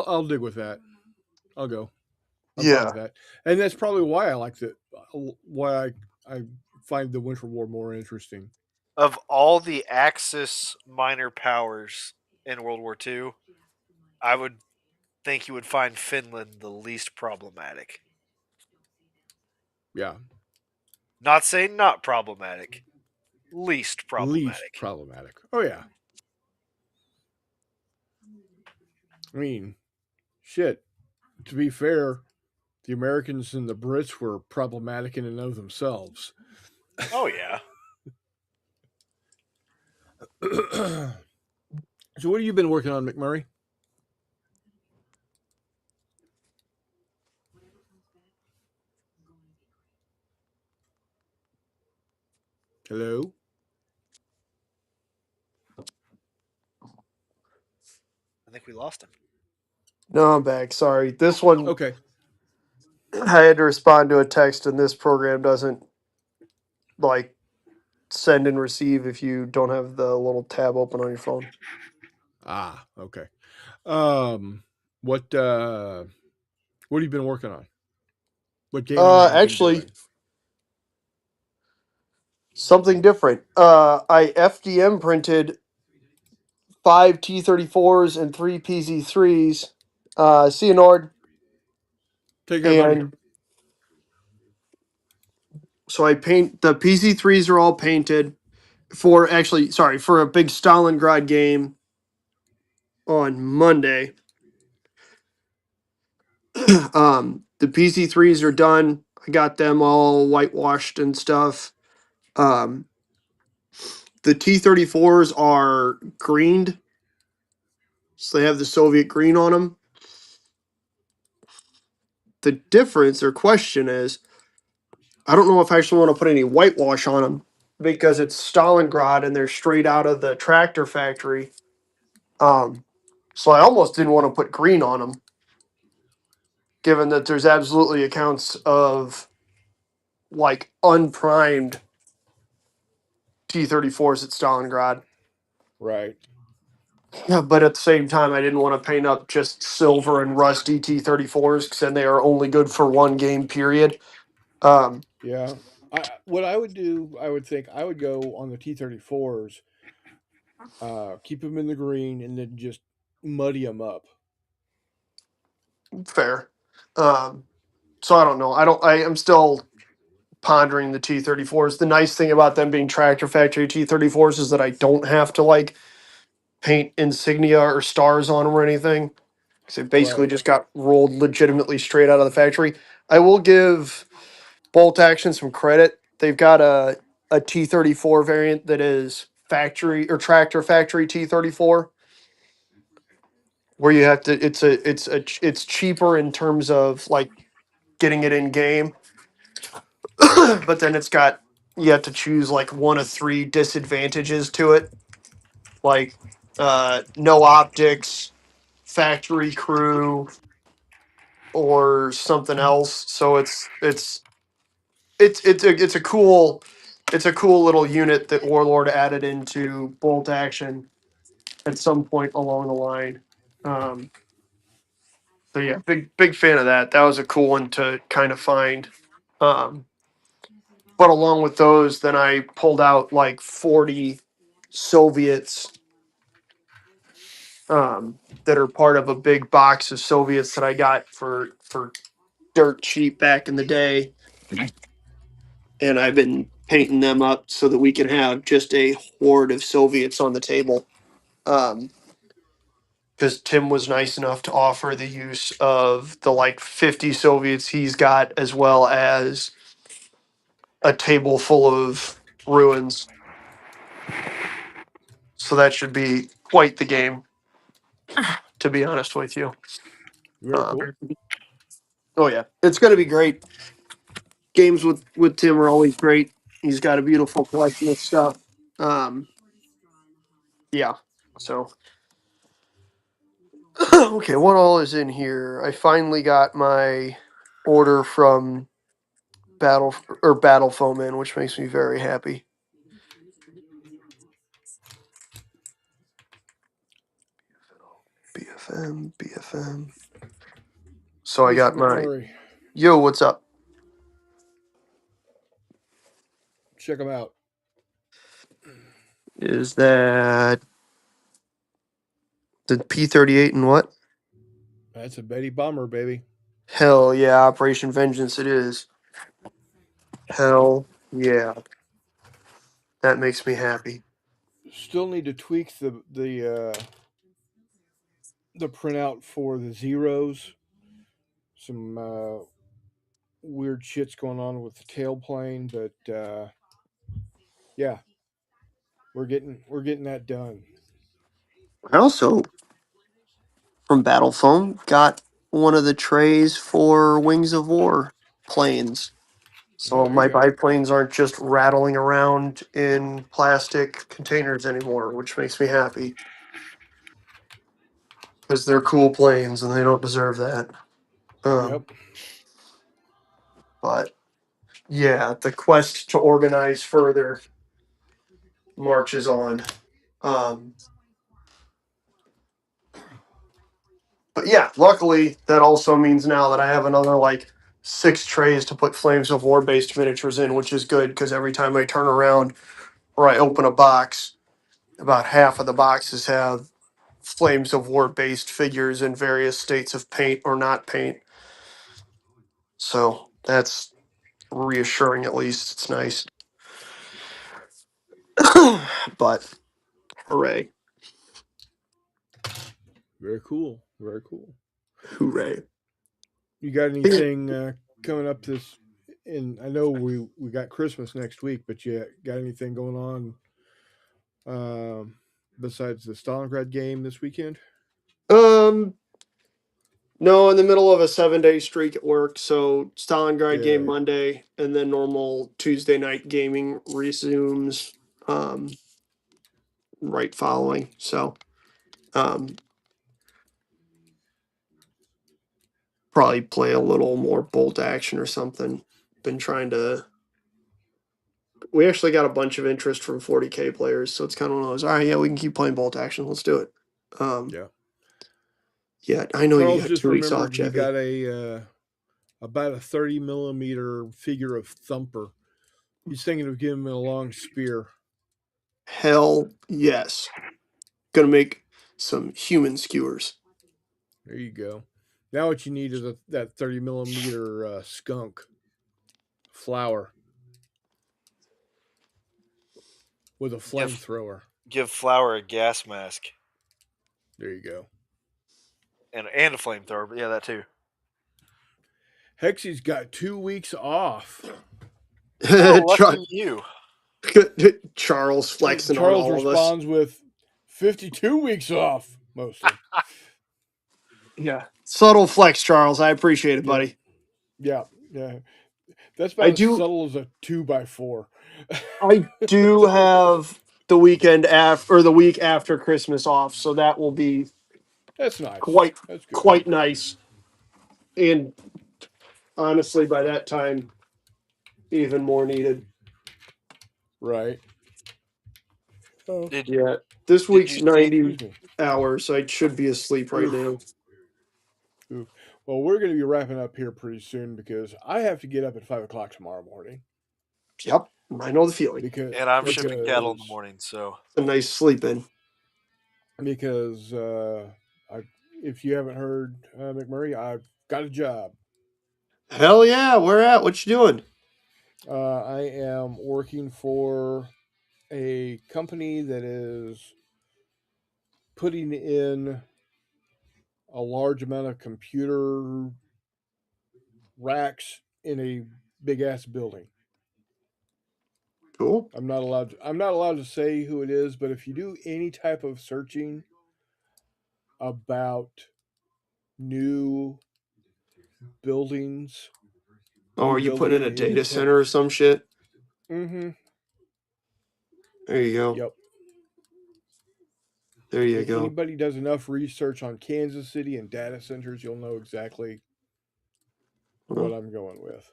I'll dig with that. I'll go. I'm fine Yeah, with that, and that's probably why I like the why I find the Winter War more interesting. Of all the Axis minor powers in World War II, I would think you would find Finland the least problematic. Yeah, Not saying not problematic, least least problematic. problematic. Oh yeah, I mean, shit. To be fair, the Americans and the Brits were problematic in and of themselves. Oh yeah. So, what have you been working on, McMurray? Hello. I think we lost him. no, I'm back. Sorry, this one Okay. I had to respond to a text, and this program doesn't like send and receive if you don't have the little tab open on your phone. Ah, okay. Um, what have you been working on? What gaming have you been Actually, doing? something different. I FDM printed 5 T34s and 3 PZ3s. See you, Nord. Take care, buddy. And so I paint the PZ3s are all painted for actually sorry for a big Stalingrad game on Monday. The PZ3s are done. I got them all whitewashed and stuff. Um, the T34s are greened, so they have the Soviet green on them. The difference or question is, I don't know if I actually want to put any whitewash on them because it's Stalingrad and they're straight out of the tractor factory. Um, so I almost didn't want to put green on them, given that there's absolutely accounts of like unprimed T-34s at Stalingrad. Right. Yeah, but at the same time, I didn't want to paint up just silver and rusty T-34s because then they are only good for one game period. Um, Yeah. What I would do, I would think I would go on the T-34s, keep them in the green, and then just muddy them up. Fair. Um, so I don't know. I am still pondering the T-34s. The nice thing about them being Tractor Factory T-34s is that I don't have to like paint insignia or stars on them or anything because it basically Right. just got rolled legitimately straight out of the factory. I will give Bolt Action some credit. They've got a T-34 variant that is factory or Tractor Factory T-34 where you have to it's cheaper in terms of like getting it in game. But then it's got you have to choose like one of three disadvantages to it, like no optics, factory crew, or something else. So it's a cool little unit that Warlord added into Bolt Action at some point along the line. Um, so yeah, big fan of that. That was a cool one to kind of find. Um, but along with those, then I pulled out like 40 Soviets that are part of a big box of Soviets that I got for dirt cheap back in the day, and I've been painting them up so that we can have just a horde of Soviets on the table. Because Tim was nice enough to offer the use of the like 50 Soviets he's got, as well as a table full of ruins. So that should be quite the game, to be honest with you. Very Um, cool. oh yeah, it's going to be great. Games with Tim are always great. He's got a beautiful collection of stuff. Um, yeah. So okay, what all is in here? I finally got my order from Battle Foam in, which makes me very happy. BFM. So I Mr. got my McMurray, yo. What's up? check them out. Is that the P-38 and what? That's a Betty Bomber, baby. Hell yeah, Operation Vengeance it is. Hell yeah. That makes me happy. Still need to tweak the printout for the zeros. Some weird shit's going on with the tailplane, but yeah, we're getting that done. I also, from Battle Foam, got one of the trays for Wings of War planes. Oh, So there you my go. biplanes aren't just rattling around in plastic containers anymore, which makes me happy. Because they're cool planes and they don't deserve that. Um, Yep. but yeah, the quest to organize further marches on. Um, but yeah, luckily that also means now that I have another like 6 trays to put Flames of War based miniatures in, which is good because every time I turn around or I open a box, about half of the boxes have Flames of War based figures in various states of paint or not paint. So that's reassuring at least. It's nice. But hooray. Very cool. Very cool. Hooray. You got anything coming up this? And I know we got Christmas next week, but you got anything going on besides the Stalingrad game this weekend? Um no, in the middle of a 7-day streak at work, so Stalingrad game Good. Monday and then normal Tuesday night gaming resumes um right following. So um probably play a little more bolt action or something. Been trying to we actually got a bunch of interest from 40K players, so it's kind of one of those. All right, yeah, we can keep playing bolt action. Let's do it. Yeah. Yeah, I know you Charles got just 2 weeks off, remembered he Jeffy. got about a 30 millimeter figure of Thumper. He's thinking of giving him a long spear. Hell yes. Gonna make some human skewers. There you go. Now what you need is that 30 millimeter skunk flower with a Give flamethrower. give Flower a gas mask There you go. and a flamethrower. But yeah, that too. Hexy's got 2 weeks off. Oh, Char- lucky you. Charles flexing on Charles all of us. responds with 52 weeks off, mostly. Yeah. Subtle flex, Charles. I appreciate it, Yep. buddy. Yeah. Yeah. That's I about as do subtle as a 2x4. I do have the weekend after or the week after Christmas off, so that will be That's nice. quite That's good. quite nice. And honestly, by that time, even more needed. Right. Oh, Did Yeah. This Did week's you see? 90 excuse me. hours. I should be asleep right Oof. now. Oof. Well, we're going to be wrapping up here pretty soon because I have to get up at 5 o'clock tomorrow morning. Yep. I know the feeling. Because And I'm It's shipping cattle in the morning, so a nice sleep in. because I, if you haven't heard McMurray, I've got a job. Hell yeah, where at? What you doing? I am working for a company that is putting in a large amount of computer racks in a big ass building. Cool. I'm not allowed to say who it is, but if you do any type of searching about new buildings, Oh, new are you putting in building a in data center or some shit? Mm-hmm. There you go. Yep. There you go. Anybody does enough research on Kansas City and data centers, you'll know exactly what Well, I'm going with.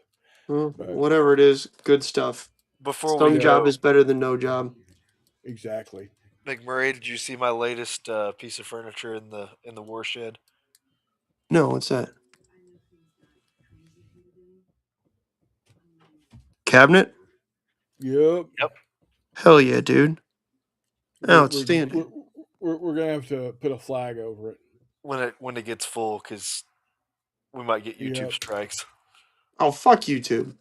But whatever it is, good stuff. before we Some job go, is better than no job. exactly. McMurray, did you see my latest piece of furniture in the warshed? No, what's that? Cabinet? Yep. Yep. Hell yeah, dude. We're we're Outstanding. we're, we're gonna have to put a flag over it. When it gets full, because we might get YouTube Yep. strikes. Oh, fuck YouTube.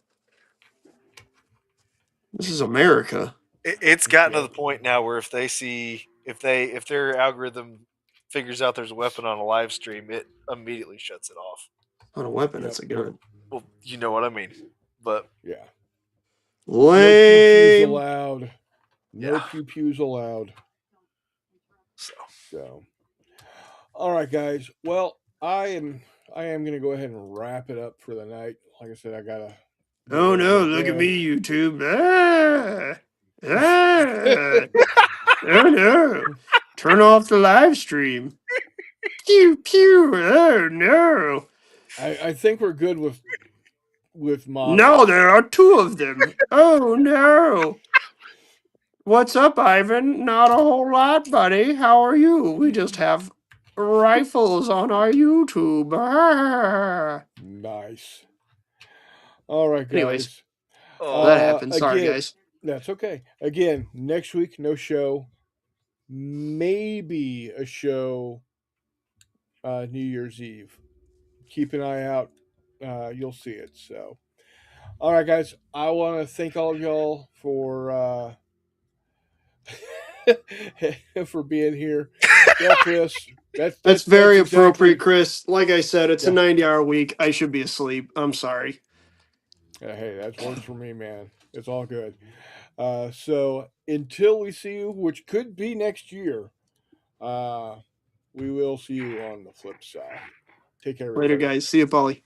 This is America. It's gotten to Yep. the point now where if their algorithm figures out there's a weapon on a live stream, it immediately shuts it off. Not a weapon, Yep. it's a gun. Well, you know what I mean. But Yeah. No pew pews Lame. allowed. No yeah. pew pews allowed. So So, all right, guys. Well, I am gonna go ahead and wrap it up for the night. Like I said, I gotta Oh go no, to look at bed. me, YouTube. Ah, ah. Oh no. Turn off the live stream. Pew pew. Oh no. I think we're good with No, models. there are 2 of them. Oh no. What's up, Ivan? Not a whole lot, buddy. How are you? We just have rifles on our YouTube. Ah. Nice. All right, Anyways, guys. that oh, happened. Sorry, Again, guys. that's okay. Again, next week no show. Maybe a show New Year's Eve. Keep an eye out. You'll see it. So, all right, guys. I want to thank all of y'all for for being here. Yeah, Chris. That's That's very appropriate, exactly. Chris. Like I said, it's a Yeah. 90-hour week. I should be asleep. I'm sorry. Hey, that works for me, man. It's all good. So until we see you, which could be next year, we will see you on the flip side. Take care, Later, everybody. guys. See you, Polly.